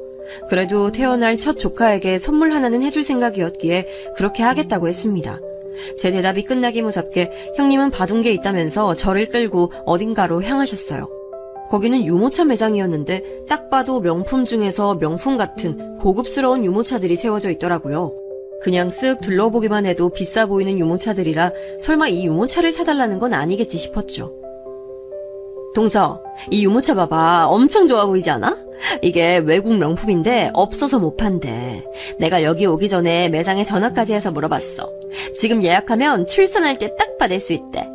그래도 태어날 첫 조카에게 선물 하나는 해줄 생각이었기에 그렇게 하겠다고 했습니다. 제 대답이 끝나기 무섭게 형님은 봐둔 게 있다면서 저를 끌고 어딘가로 향하셨어요. 거기는 유모차 매장이었는데 딱 봐도 명품 중에서 명품 같은 고급스러운 유모차들이 세워져 있더라고요. 그냥 쓱 둘러보기만 해도 비싸 보이는 유모차들이라 설마 이 유모차를 사달라는 건 아니겠지 싶었죠. 동서, 이 유모차 봐봐. 엄청 좋아 보이지 않아? 이게 외국 명품인데 없어서 못 판대. 내가 여기 오기 전에 매장에 전화까지 해서 물어봤어. 지금 예약하면 출산할 때 딱 받을 수 있대.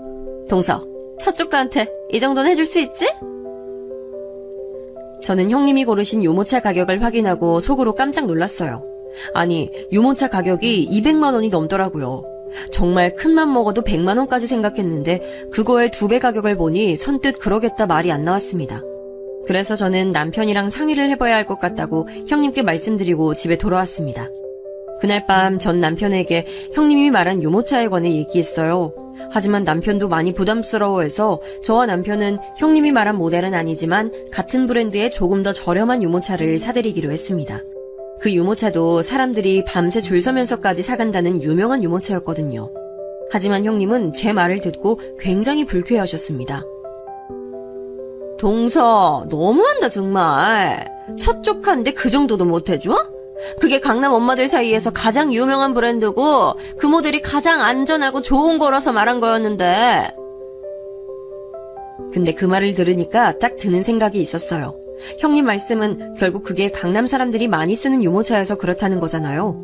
동서, 첫 조카한테 이 정도는 해줄 수 있지? 저는 형님이 고르신 유모차 가격을 확인하고 속으로 깜짝 놀랐어요. 아니, 유모차 가격이 200만 원이 넘더라고요. 정말 큰맘 먹어도 100만 원까지 생각했는데 그거의 2배 가격을 보니 선뜻 그러겠다 말이 안 나왔습니다. 그래서 저는 남편이랑 상의를 해봐야 할 것 같다고 형님께 말씀드리고 집에 돌아왔습니다. 그날 밤 전 남편에게 형님이 말한 유모차에 관해 얘기했어요. 하지만 남편도 많이 부담스러워해서 저와 남편은 형님이 말한 모델은 아니지만 같은 브랜드의 조금 더 저렴한 유모차를 사드리기로 했습니다. 그 유모차도 사람들이 밤새 줄 서면서까지 사간다는 유명한 유모차였거든요. 하지만 형님은 제 말을 듣고 굉장히 불쾌해하셨습니다. 동서, 너무한다 정말. 첫 조카인데 그 정도도 못해줘? 그게 강남 엄마들 사이에서 가장 유명한 브랜드고 그 모델이 가장 안전하고 좋은 거라서 말한 거였는데. 근데 그 말을 들으니까 딱 드는 생각이 있었어요. 형님 말씀은 결국 그게 강남 사람들이 많이 쓰는 유모차여서 그렇다는 거잖아요.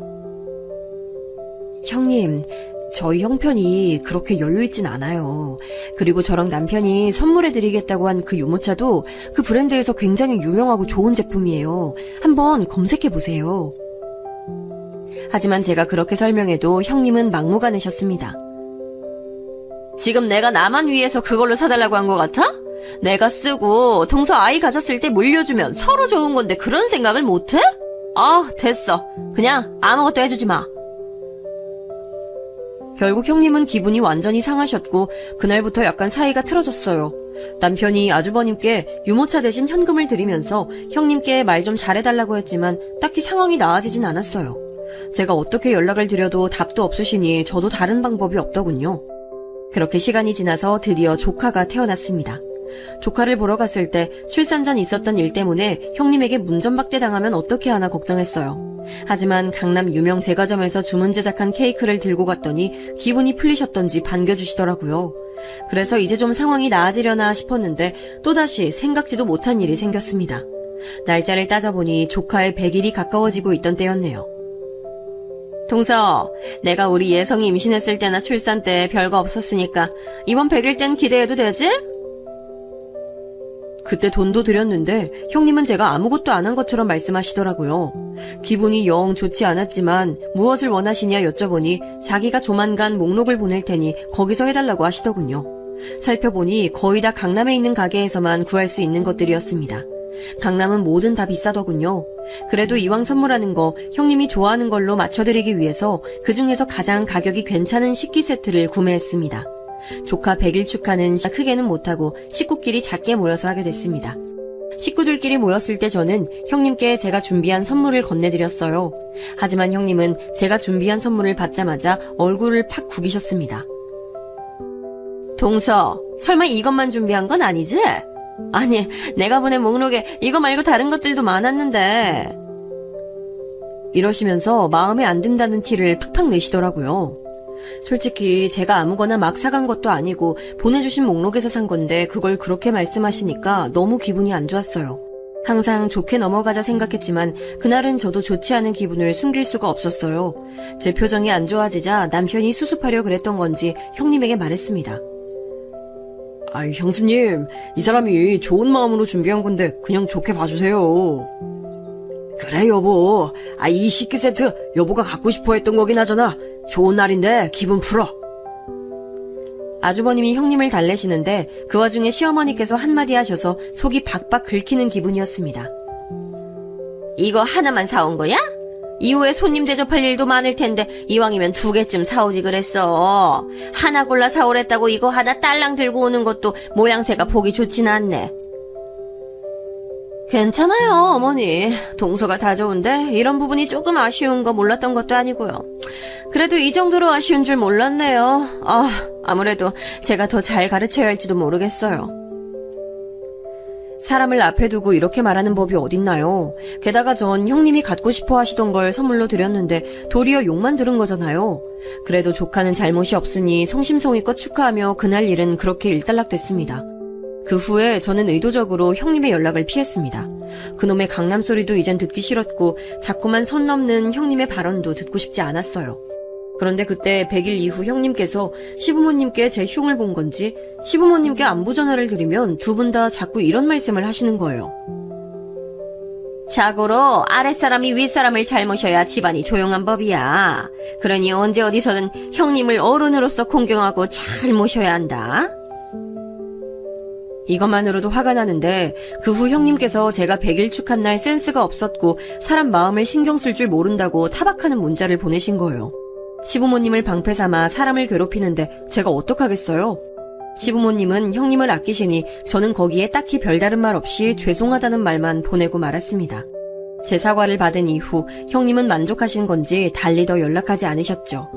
형님, 저희 형편이 그렇게 여유있진 않아요. 그리고 저랑 남편이 선물해드리겠다고 한 그 유모차도 그 브랜드에서 굉장히 유명하고 좋은 제품이에요. 한번 검색해보세요. 하지만 제가 그렇게 설명해도 형님은 막무가내셨습니다. 지금 내가 나만 위해서 그걸로 사달라고 한 것 같아? 내가 쓰고 동서 아이 가졌을 때 물려주면 서로 좋은 건데 그런 생각을 못해? 됐어. 그냥 아무것도 해주지 마. 결국 형님은 기분이 완전히 상하셨고 그날부터 약간 사이가 틀어졌어요. 남편이 아주버님께 유모차 대신 현금을 드리면서 형님께 말 좀 잘해달라고 했지만 딱히 상황이 나아지진 않았어요. 제가 어떻게 연락을 드려도 답도 없으시니 저도 다른 방법이 없더군요. 그렇게 시간이 지나서 드디어 조카가 태어났습니다. 조카를 보러 갔을 때 출산 전 있었던 일 때문에 형님에게 문전박대 당하면 어떻게 하나 걱정했어요. 하지만 강남 유명 제과점에서 주문 제작한 케이크를 들고 갔더니 기분이 풀리셨던지 반겨주시더라고요. 그래서 이제 좀 상황이 나아지려나 싶었는데 또다시 생각지도 못한 일이 생겼습니다. 날짜를 따져보니 조카의 100일이 가까워지고 있던 때였네요. 동서, 내가 우리 예성이 임신했을 때나 출산 때 별거 없었으니까 이번 100일 땐 기대해도 되지? 그때 돈도 드렸는데 형님은 제가 아무것도 안 한 것처럼 말씀하시더라고요. 기분이 영 좋지 않았지만 무엇을 원하시냐 여쭤보니 자기가 조만간 목록을 보낼 테니 거기서 해달라고 하시더군요. 살펴보니 거의 다 강남에 있는 가게에서만 구할 수 있는 것들이었습니다. 강남은 뭐든 다 비싸더군요. 그래도 이왕 선물하는 거 형님이 좋아하는 걸로 맞춰드리기 위해서 그중에서 가장 가격이 괜찮은 식기 세트를 구매했습니다. 조카 100일 축하는 크게는 못하고 식구끼리 작게 모여서 하게 됐습니다. 식구들끼리 모였을 때 저는 형님께 제가 준비한 선물을 건네드렸어요. 하지만 형님은 제가 준비한 선물을 받자마자 얼굴을 팍 구기셨습니다. 동서, 설마 이것만 준비한 건 아니지? 아니, 내가 보낸 목록에 이거 말고 다른 것들도 많았는데. 이러시면서 마음에 안 든다는 티를 팍팍 내시더라고요. 솔직히 제가 아무거나 막 사간 것도 아니고 보내주신 목록에서 산 건데 그걸 그렇게 말씀하시니까 너무 기분이 안 좋았어요. 항상 좋게 넘어가자 생각했지만 그날은 저도 좋지 않은 기분을 숨길 수가 없었어요. 제 표정이 안 좋아지자 남편이 수습하려 그랬던 건지 형님에게 말했습니다. 형수님, 이 사람이 좋은 마음으로 준비한 건데 그냥 좋게 봐주세요. 그래 여보, 이 식기 세트 여보가 갖고 싶어 했던 거긴 하잖아. 좋은 날인데 기분 풀어. 아주버님이 형님을 달래시는데 그 와중에 시어머니께서 한마디 하셔서 속이 박박 긁히는 기분이었습니다. 이거 하나만 사온 거야? 이후에 손님 대접할 일도 많을 텐데 이왕이면 2개쯤 사오지 그랬어. 하나 골라 사오랬다고 이거 하나 딸랑 들고 오는 것도 모양새가 보기 좋진 않네. 괜찮아요 어머니. 동서가 다 좋은데 이런 부분이 조금 아쉬운 거 몰랐던 것도 아니고요. 그래도 이 정도로 아쉬운 줄 몰랐네요. 아무래도 제가 더 잘 가르쳐야 할지도 모르겠어요. 사람을 앞에 두고 이렇게 말하는 법이 어딨나요? 게다가 전 형님이 갖고 싶어 하시던 걸 선물로 드렸는데 도리어 욕만 들은 거잖아요. 그래도 조카는 잘못이 없으니 성심성의껏 축하하며 그날 일은 그렇게 일단락됐습니다. 그 후에 저는 의도적으로 형님의 연락을 피했습니다. 그놈의 강남 소리도 이젠 듣기 싫었고 자꾸만 선 넘는 형님의 발언도 듣고 싶지 않았어요. 그런데 그때 100일 이후 형님께서 시부모님께 제 흉을 본 건지 시부모님께 안부 전화를 드리면 두 분 다 자꾸 이런 말씀을 하시는 거예요. 자고로 아랫사람이 윗사람을 잘 모셔야 집안이 조용한 법이야. 그러니 언제 어디서든 형님을 어른으로서 공경하고 잘 모셔야 한다. 이것만으로도 화가 나는데 그 후 형님께서 제가 100일 축한 날 센스가 없었고 사람 마음을 신경 쓸 줄 모른다고 타박하는 문자를 보내신 거예요. 시부모님을 방패 삼아 사람을 괴롭히는데 제가 어떡하겠어요? 시부모님은 형님을 아끼시니 저는 거기에 딱히 별다른 말 없이 죄송하다는 말만 보내고 말았습니다. 제 사과를 받은 이후 형님은 만족하신 건지 달리 더 연락하지 않으셨죠.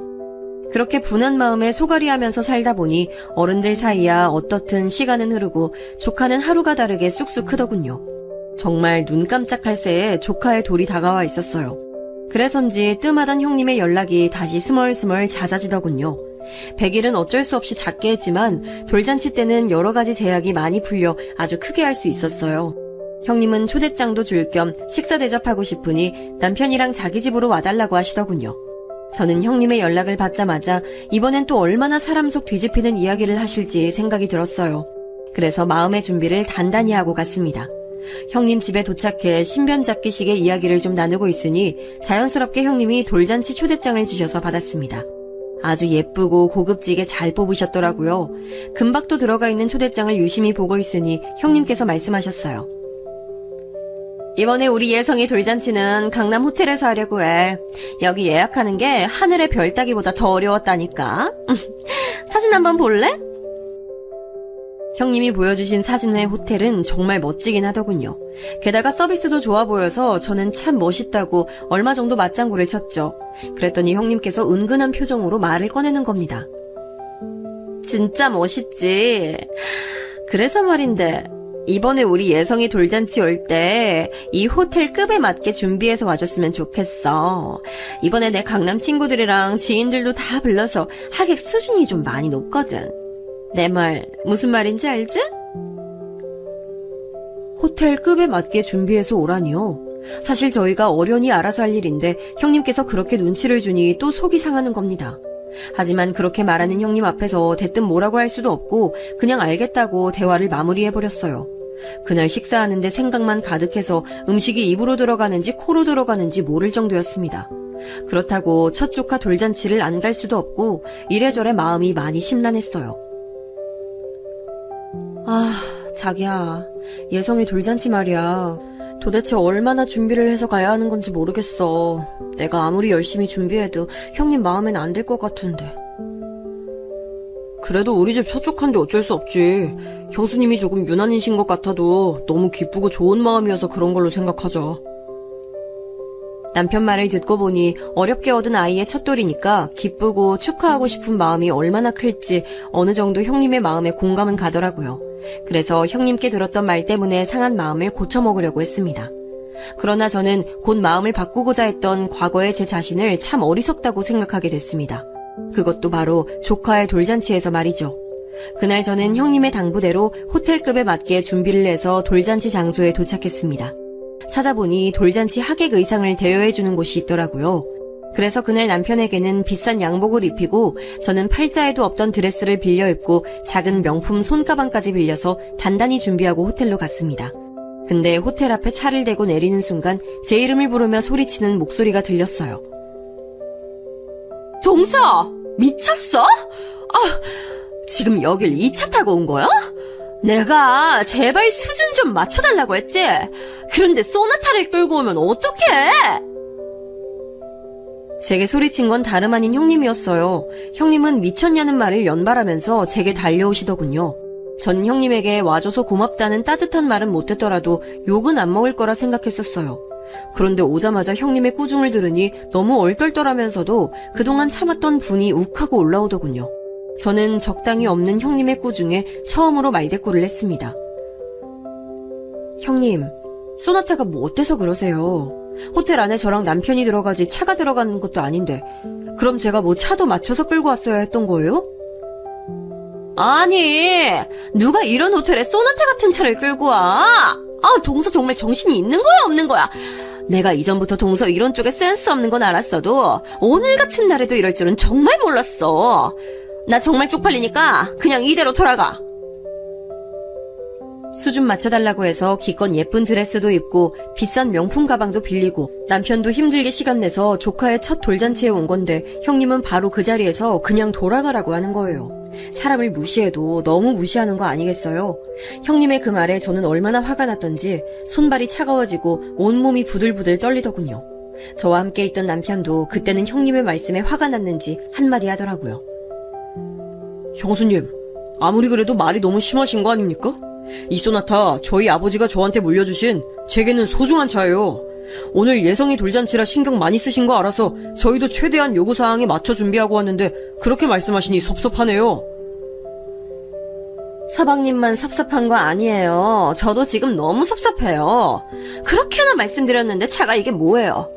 그렇게 분한 마음에 소갈이하면서 살다 보니 어른들 사이야 어떻든 시간은 흐르고 조카는 하루가 다르게 쑥쑥 크더군요. 정말 눈 깜짝할 새에 조카의 돌이 다가와 있었어요. 그래서인지 뜸하던 형님의 연락이 다시 스멀스멀 잦아지더군요. 100일은 어쩔 수 없이 작게 했지만 돌잔치 때는 여러 가지 제약이 많이 풀려 아주 크게 할 수 있었어요. 형님은 초대장도 줄 겸 식사 대접하고 싶으니 남편이랑 자기 집으로 와달라고 하시더군요. 저는 형님의 연락을 받자마자 이번엔 또 얼마나 사람 속 뒤집히는 이야기를 하실지 생각이 들었어요. 그래서 마음의 준비를 단단히 하고 갔습니다. 형님 집에 도착해 신변잡기식의 이야기를 좀 나누고 있으니 자연스럽게 형님이 돌잔치 초대장을 주셔서 받았습니다. 아주 예쁘고 고급지게 잘 뽑으셨더라고요. 금박도 들어가 있는 초대장을 유심히 보고 있으니 형님께서 말씀하셨어요. 이번에 우리 예성이 돌잔치는 강남 호텔에서 하려고 해. 여기 예약하는 게 하늘의 별 따기보다 더 어려웠다니까. 사진 한번 볼래? 형님이 보여주신 사진의 호텔은 정말 멋지긴 하더군요. 게다가 서비스도 좋아 보여서 저는 참 멋있다고 얼마 정도 맞장구를 쳤죠. 그랬더니 형님께서 은근한 표정으로 말을 꺼내는 겁니다. 진짜 멋있지. 그래서 말인데 이번에 우리 예성이 돌잔치 올 때 이 호텔 급에 맞게 준비해서 와줬으면 좋겠어. 이번에 내 강남 친구들이랑 지인들도 다 불러서 하객 수준이 좀 많이 높거든. 내 말 무슨 말인지 알지? 호텔급에 맞게 준비해서 오라니요. 사실 저희가 어련히 알아서 할 일인데 형님께서 그렇게 눈치를 주니 또 속이 상하는 겁니다. 하지만 그렇게 말하는 형님 앞에서 대뜸 뭐라고 할 수도 없고 그냥 알겠다고 대화를 마무리해버렸어요. 그날 식사하는데 생각만 가득해서 음식이 입으로 들어가는지 코로 들어가는지 모를 정도였습니다. 그렇다고 첫 조카 돌잔치를 안 갈 수도 없고 이래저래 마음이 많이 심란했어요. 자기야, 예성이 돌잔치 말이야. 도대체 얼마나 준비를 해서 가야 하는 건지 모르겠어. 내가 아무리 열심히 준비해도 형님 마음엔 안 들 것 같은데. 그래도 우리 집 첫 조카인데 어쩔 수 없지. 형수님이 조금 유난이신 것 같아도 너무 기쁘고 좋은 마음이어서 그런 걸로 생각하자. 남편 말을 듣고 보니 어렵게 얻은 아이의 첫돌이니까 기쁘고 축하하고 싶은 마음이 얼마나 클지 어느 정도 형님의 마음에 공감은 가더라고요. 그래서 형님께 들었던 말 때문에 상한 마음을 고쳐먹으려고 했습니다. 그러나 저는 곧 마음을 바꾸고자 했던 과거의 제 자신을 참 어리석다고 생각하게 됐습니다. 그것도 바로 조카의 돌잔치에서 말이죠. 그날 저는 형님의 당부대로 호텔급에 맞게 준비를 해서 돌잔치 장소에 도착했습니다. 찾아보니 돌잔치 하객 의상을 대여해주는 곳이 있더라고요. 그래서 그날 남편에게는 비싼 양복을 입히고 저는 팔자에도 없던 드레스를 빌려 입고 작은 명품 손가방까지 빌려서 단단히 준비하고 호텔로 갔습니다. 근데 호텔 앞에 차를 대고 내리는 순간 제 이름을 부르며 소리치는 목소리가 들렸어요. 동서! 미쳤어? 지금 여길 2차 타고 온 거야? 내가 제발 수준 좀 맞춰달라고 했지? 그런데 소나타를 끌고 오면 어떡해? 제게 소리친 건 다름 아닌 형님이었어요. 형님은 미쳤냐는 말을 연발하면서 제게 달려오시더군요. 저는 형님에게 와줘서 고맙다는 따뜻한 말은 못했더라도 욕은 안 먹을 거라 생각했었어요. 그런데 오자마자 형님의 꾸중을 들으니 너무 얼떨떨하면서도 그동안 참았던 분이 욱하고 올라오더군요. 저는 적당히 없는 형님의 꾸중에 처음으로 말대꾸를 했습니다. 형님, 소나타가 뭐 어때서 그러세요? 호텔 안에 저랑 남편이 들어가지 차가 들어가는 것도 아닌데 그럼 제가 뭐 차도 맞춰서 끌고 왔어야 했던 거예요? 아니, 누가 이런 호텔에 소나타 같은 차를 끌고 와? 동서 정말 정신이 있는 거야 없는 거야? 내가 이전부터 동서 이런 쪽에 센스 없는 건 알았어도 오늘 같은 날에도 이럴 줄은 정말 몰랐어. 나 정말 쪽팔리니까 그냥 이대로 돌아가. 수준 맞춰달라고 해서 기껏 예쁜 드레스도 입고 비싼 명품 가방도 빌리고 남편도 힘들게 시간 내서 조카의 첫 돌잔치에 온 건데 형님은 바로 그 자리에서 그냥 돌아가라고 하는 거예요. 사람을 무시해도 너무 무시하는 거 아니겠어요? 형님의 그 말에 저는 얼마나 화가 났던지 손발이 차가워지고 온몸이 부들부들 떨리더군요. 저와 함께 있던 남편도 그때는 형님의 말씀에 화가 났는지 한마디 하더라고요. 형수님, 아무리 그래도 말이 너무 심하신 거 아닙니까? 이 소나타 저희 아버지가 저한테 물려주신 제게는 소중한 차예요. 오늘 예성이 돌잔치라 신경 많이 쓰신 거 알아서 저희도 최대한 요구사항에 맞춰 준비하고 왔는데 그렇게 말씀하시니 섭섭하네요. 서방님만 섭섭한 거 아니에요. 저도 지금 너무 섭섭해요. 그렇게나 말씀드렸는데 차가 이게 뭐예요?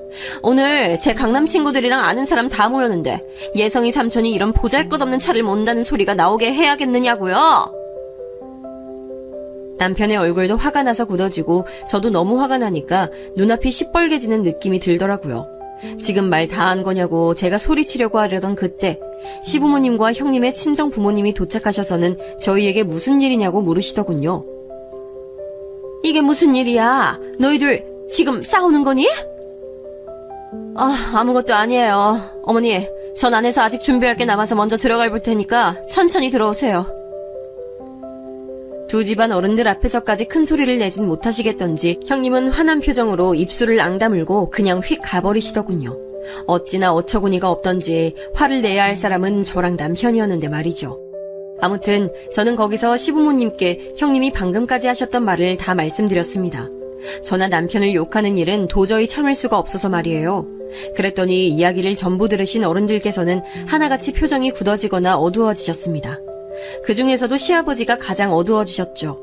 오늘 제 강남 친구들이랑 아는 사람 다 모였는데 예성이 삼촌이 이런 보잘것없는 차를 몬다는 소리가 나오게 해야겠느냐고요? 남편의 얼굴도 화가 나서 굳어지고 저도 너무 화가 나니까 눈앞이 시뻘개지는 느낌이 들더라고요. 지금 말 다 한 거냐고 제가 소리치려고 하려던 그때 시부모님과 형님의 친정 부모님이 도착하셔서는 저희에게 무슨 일이냐고 물으시더군요. 이게 무슨 일이야? 너희들 지금 싸우는 거니? 아무것도 아니에요. 어머니, 전 안에서 아직 준비할 게 남아서 먼저 들어가 볼 테니까 천천히 들어오세요. 두 집안 어른들 앞에서까지 큰 소리를 내진 못하시겠던지 형님은 화난 표정으로 입술을 앙다물고 그냥 휙 가버리시더군요. 어찌나 어처구니가 없던지 화를 내야 할 사람은 저랑 남편이었는데 말이죠. 아무튼 저는 거기서 시부모님께 형님이 방금까지 하셨던 말을 다 말씀드렸습니다. 저나 남편을 욕하는 일은 도저히 참을 수가 없어서 말이에요. 그랬더니 이야기를 전부 들으신 어른들께서는 하나같이 표정이 굳어지거나 어두워지셨습니다. 그 중에서도 시아버지가 가장 어두워지셨죠.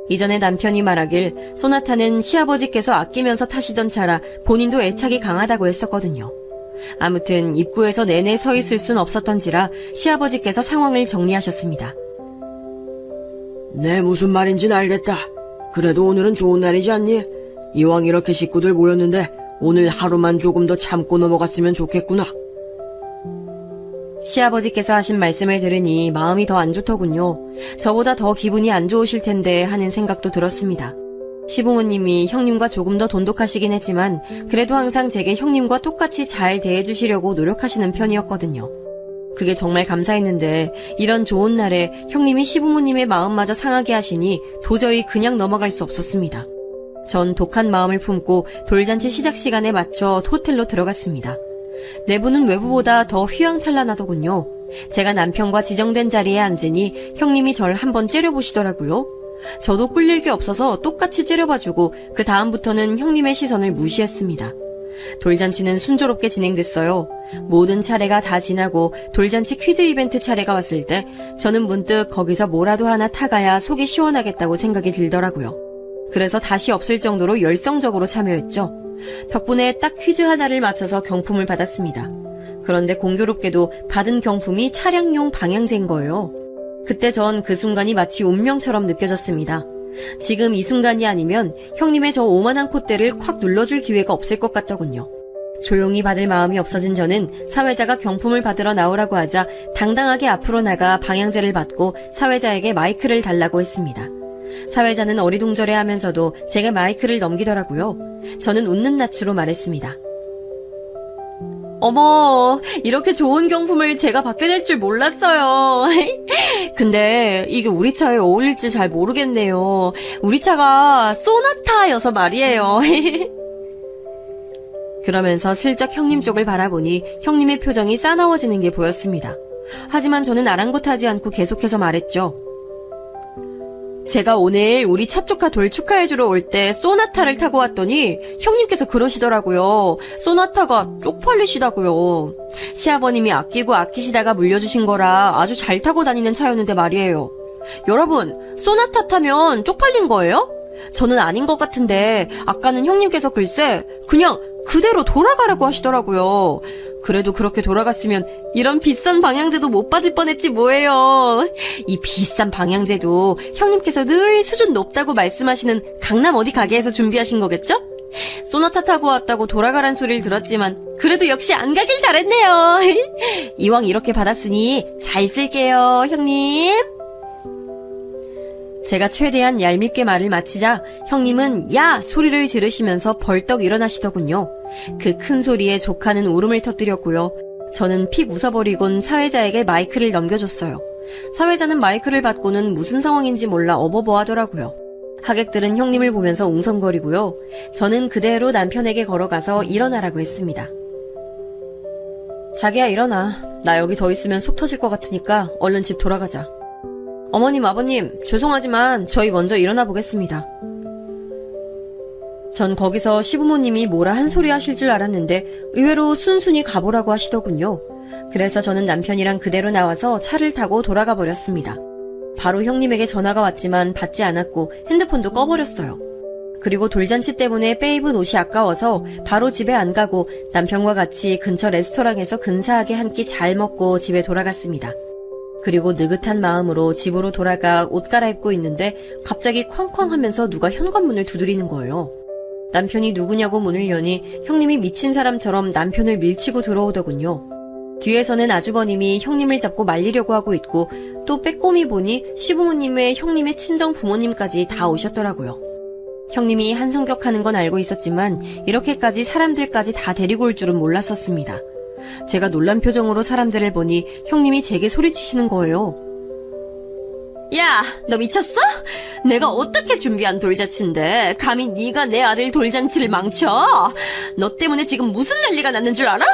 이전에 남편이 말하길 소나타는 시아버지께서 아끼면서 타시던 차라 본인도 애착이 강하다고 했었거든요. 아무튼 입구에서 내내 서 있을 순 없었던지라 시아버지께서 상황을 정리하셨습니다. 네, 무슨 말인지는 알겠다. 그래도 오늘은 좋은 날이지 않니? 이왕 이렇게 식구들 모였는데 오늘 하루만 조금 더 참고 넘어갔으면 좋겠구나. 시아버지께서 하신 말씀을 들으니 마음이 더 안 좋더군요. 저보다 더 기분이 안 좋으실 텐데 하는 생각도 들었습니다. 시부모님이 형님과 조금 더 돈독하시긴 했지만 그래도 항상 제게 형님과 똑같이 잘 대해주시려고 노력하시는 편이었거든요. 그게 정말 감사했는데 이런 좋은 날에 형님이 시부모님의 마음마저 상하게 하시니 도저히 그냥 넘어갈 수 없었습니다. 전 독한 마음을 품고 돌잔치 시작 시간에 맞춰 호텔로 들어갔습니다. 내부는 외부보다 더 휘황찬란하더군요. 제가 남편과 지정된 자리에 앉으니 형님이 절 한번 째려보시더라고요. 저도 꿀릴 게 없어서 똑같이 째려봐주고 그 다음부터는 형님의 시선을 무시했습니다. 돌잔치는 순조롭게 진행됐어요. 모든 차례가 다 지나고 돌잔치 퀴즈 이벤트 차례가 왔을 때 저는 문득 거기서 뭐라도 하나 타가야 속이 시원하겠다고 생각이 들더라고요. 그래서 다시 없을 정도로 열성적으로 참여했죠. 덕분에 딱 퀴즈 하나를 맞춰서 경품을 받았습니다. 그런데 공교롭게도 받은 경품이 차량용 방향제인 거예요. 그때 전 그 순간이 마치 운명처럼 느껴졌습니다. 지금 이 순간이 아니면 형님의 저 오만한 콧대를 콱 눌러줄 기회가 없을 것 같더군요. 조용히 받을 마음이 없어진 저는 사회자가 경품을 받으러 나오라고 하자 당당하게 앞으로 나가 방향제를 받고 사회자에게 마이크를 달라고 했습니다. 사회자는 어리둥절해하면서도 제게 마이크를 넘기더라고요. 저는 웃는 낯으로 말했습니다. 어머, 이렇게 좋은 경품을 제가 받게 될 줄 몰랐어요. 근데 이게 우리 차에 어울릴지 잘 모르겠네요. 우리 차가 소나타여서 말이에요. 그러면서 슬쩍 형님 쪽을 바라보니 형님의 표정이 싸나워지는 게 보였습니다. 하지만 저는 아랑곳하지 않고 계속해서 말했죠. 제가 오늘 우리 차 조카 돌 축하해주러 올 때 소나타를 타고 왔더니 형님께서 그러시더라고요. 소나타가 쪽팔리시다고요. 시아버님이 아끼고 아끼시다가 물려주신 거라 아주 잘 타고 다니는 차였는데 말이에요. 여러분, 소나타 타면 쪽팔린 거예요? 저는 아닌 것 같은데 아까는 형님께서 글쎄 그냥 그대로 돌아가라고 하시더라고요. 그래도 그렇게 돌아갔으면 이런 비싼 방향제도 못 받을 뻔했지 뭐예요. 이 비싼 방향제도 형님께서 늘 수준 높다고 말씀하시는 강남 어디 가게에서 준비하신 거겠죠? 소나타 타고 왔다고 돌아가란 소리를 들었지만 그래도 역시 안 가길 잘했네요. 이왕 이렇게 받았으니 잘 쓸게요, 형님. 제가 최대한 얄밉게 말을 마치자 형님은 야! 소리를 지르시면서 벌떡 일어나시더군요. 그 큰 소리에 조카는 울음을 터뜨렸고요. 저는 픽 웃어버리곤 사회자에게 마이크를 넘겨줬어요. 사회자는 마이크를 받고는 무슨 상황인지 몰라 어버버 하더라고요. 하객들은 형님을 보면서 웅성거리고요. 저는 그대로 남편에게 걸어가서 일어나라고 했습니다. 자기야 일어나. 나 여기 더 있으면 속 터질 것 같으니까 얼른 집 돌아가자. 어머님, 아버님, 죄송하지만 저희 먼저 일어나 보겠습니다. 전 거기서 시부모님이 뭐라 한 소리 하실 줄 알았는데 의외로 순순히 가보라고 하시더군요. 그래서 저는 남편이랑 그대로 나와서 차를 타고 돌아가 버렸습니다. 바로 형님에게 전화가 왔지만 받지 않았고 핸드폰도 꺼버렸어요. 그리고 돌잔치 때문에 빼입은 옷이 아까워서 바로 집에 안 가고 남편과 같이 근처 레스토랑에서 근사하게 한 끼 잘 먹고 집에 돌아갔습니다. 그리고 느긋한 마음으로 집으로 돌아가 옷 갈아입고 있는데 갑자기 쾅쾅 하면서 누가 현관문을 두드리는 거예요. 남편이 누구냐고 문을 여니 형님이 미친 사람처럼 남편을 밀치고 들어오더군요. 뒤에서는 아주버님이 형님을 잡고 말리려고 하고 있고 또 빼꼼히 보니 시부모님의 형님의 친정 부모님까지 다 오셨더라고요. 형님이 한성격하는 건 알고 있었지만 이렇게까지 사람들까지 다 데리고 올 줄은 몰랐었습니다. 제가 놀란 표정으로 사람들을 보니 형님이 제게 소리치시는 거예요. 야, 너 미쳤어? 내가 어떻게 준비한 돌잔치인데 감히 네가 내 아들 돌잔치를 망쳐? 너 때문에 지금 무슨 난리가 났는 줄 알아?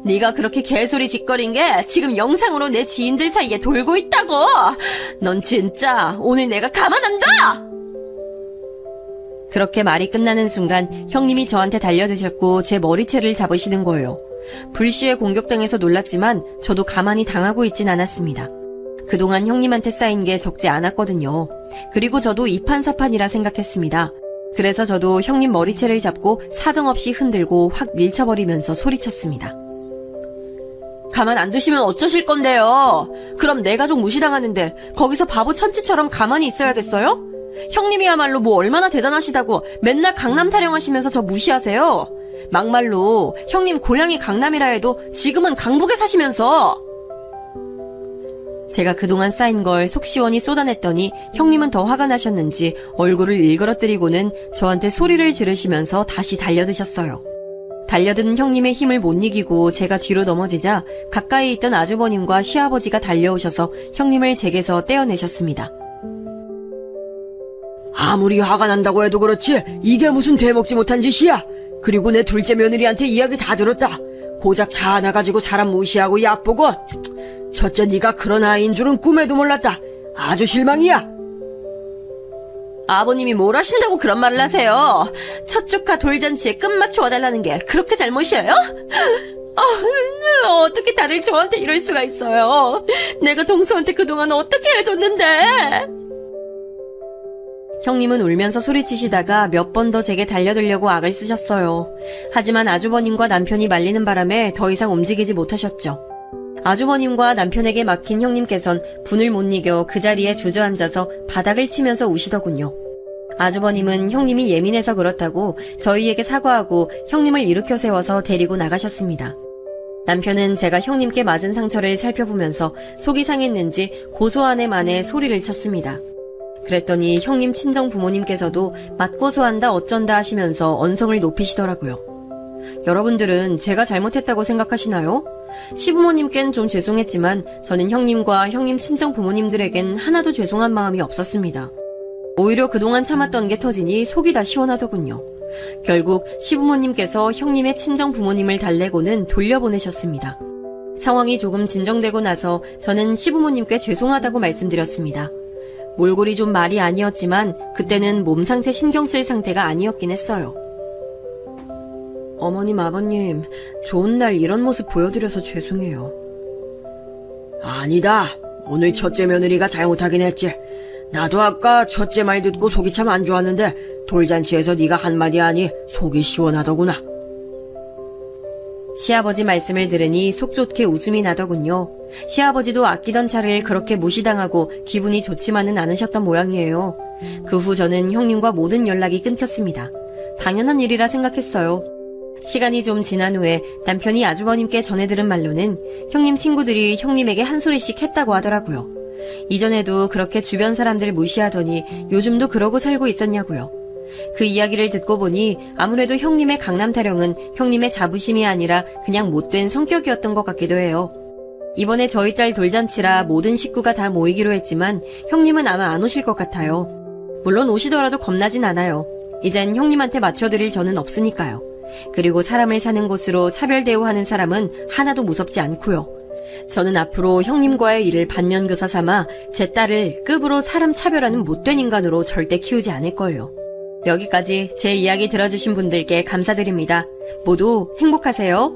네가 그렇게 개소리 짓거린 게 지금 영상으로 내 지인들 사이에 돌고 있다고. 넌 진짜 오늘 내가 가만 안 둬! 그렇게 말이 끝나는 순간 형님이 저한테 달려드셨고 제 머리채를 잡으시는 거예요. 불시에 공격당해서 놀랐지만 저도 가만히 당하고 있진 않았습니다. 그동안 형님한테 쌓인 게 적지 않았거든요. 그리고 저도 이판사판이라 생각했습니다. 그래서 저도 형님 머리채를 잡고 사정없이 흔들고 확 밀쳐버리면서 소리쳤습니다. 가만 안 두시면 어쩌실 건데요? 그럼 내 가족 무시당하는데 거기서 바보 천치처럼 가만히 있어야겠어요? 형님이야말로 뭐 얼마나 대단하시다고 맨날 강남 타령하시면서 저 무시하세요? 막말로 형님 고향이 강남이라 해도 지금은 강북에 사시면서. 제가 그동안 쌓인 걸 속 시원히 쏟아냈더니 형님은 더 화가 나셨는지 얼굴을 일그러뜨리고는 저한테 소리를 지르시면서 다시 달려드셨어요. 달려드는 형님의 힘을 못 이기고 제가 뒤로 넘어지자 가까이 있던 아주버님과 시아버지가 달려오셔서 형님을 제게서 떼어내셨습니다. 아무리 화가 난다고 해도 그렇지 이게 무슨 되먹지 못한 짓이야. 그리고 내 둘째 며느리한테 이야기 다 들었다. 고작 차 하나 가지고 사람 무시하고 얕보고. 첫째 네가 그런 아이인 줄은 꿈에도 몰랐다. 아주 실망이야. 아버님이 뭘 하신다고 그런 말을 하세요? 첫 조카 돌잔치에 끝마쳐 와달라는 게 그렇게 잘못이에요? 어떻게 다들 저한테 이럴 수가 있어요? 내가 동서한테 그동안 어떻게 해줬는데? 형님은 울면서 소리치시다가 몇 번 더 제게 달려들려고 악을 쓰셨어요. 하지만 아주버님과 남편이 말리는 바람에 더 이상 움직이지 못하셨죠. 아주버님과 남편에게 막힌 형님께선 분을 못 이겨 그 자리에 주저앉아서 바닥을 치면서 우시더군요. 아주버님은 형님이 예민해서 그렇다고 저희에게 사과하고 형님을 일으켜 세워서 데리고 나가셨습니다. 남편은 제가 형님께 맞은 상처를 살펴보면서 속이 상했는지 고소하네 만에 소리를 쳤습니다. 그랬더니 형님 친정 부모님께서도 맞고소한다 어쩐다 하시면서 언성을 높이시더라고요. 여러분들은 제가 잘못했다고 생각하시나요? 시부모님께는 좀 죄송했지만 저는 형님과 형님 친정 부모님들에겐 하나도 죄송한 마음이 없었습니다. 오히려 그동안 참았던 게 터지니 속이 다 시원하더군요. 결국 시부모님께서 형님의 친정 부모님을 달래고는 돌려보내셨습니다. 상황이 조금 진정되고 나서 저는 시부모님께 죄송하다고 말씀드렸습니다. 몰골이 좀 말이 아니었지만 그때는 몸 상태 신경 쓸 상태가 아니었긴 했어요. 어머님, 아버님, 좋은 날 이런 모습 보여드려서 죄송해요. 아니다. 오늘 첫째 며느리가 잘못하긴 했지. 나도 아까 첫째 말 듣고 속이 참 안 좋았는데 돌잔치에서 네가 한마디 하니 속이 시원하더구나. 시아버지 말씀을 들으니 속 좋게 웃음이 나더군요. 시아버지도 아끼던 차를 그렇게 무시당하고 기분이 좋지만은 않으셨던 모양이에요. 그 후 저는 형님과 모든 연락이 끊겼습니다. 당연한 일이라 생각했어요. 시간이 좀 지난 후에 남편이 아주버님께 전해들은 말로는 형님 친구들이 형님에게 한 소리씩 했다고 하더라고요. 이전에도 그렇게 주변 사람들 무시하더니 요즘도 그러고 살고 있었냐고요. 그 이야기를 듣고 보니 아무래도 형님의 강남 타령은 형님의 자부심이 아니라 그냥 못된 성격이었던 것 같기도 해요. 이번에 저희 딸 돌잔치라 모든 식구가 다 모이기로 했지만 형님은 아마 안 오실 것 같아요. 물론 오시더라도 겁나진 않아요. 이젠 형님한테 맞춰드릴 저는 없으니까요. 그리고 사람을 사는 곳으로 차별 대우하는 사람은 하나도 무섭지 않고요. 저는 앞으로 형님과의 일을 반면교사 삼아 제 딸을 급으로 사람 차별하는 못된 인간으로 절대 키우지 않을 거예요. 여기까지 제 이야기 들어주신 분들께 감사드립니다. 모두 행복하세요.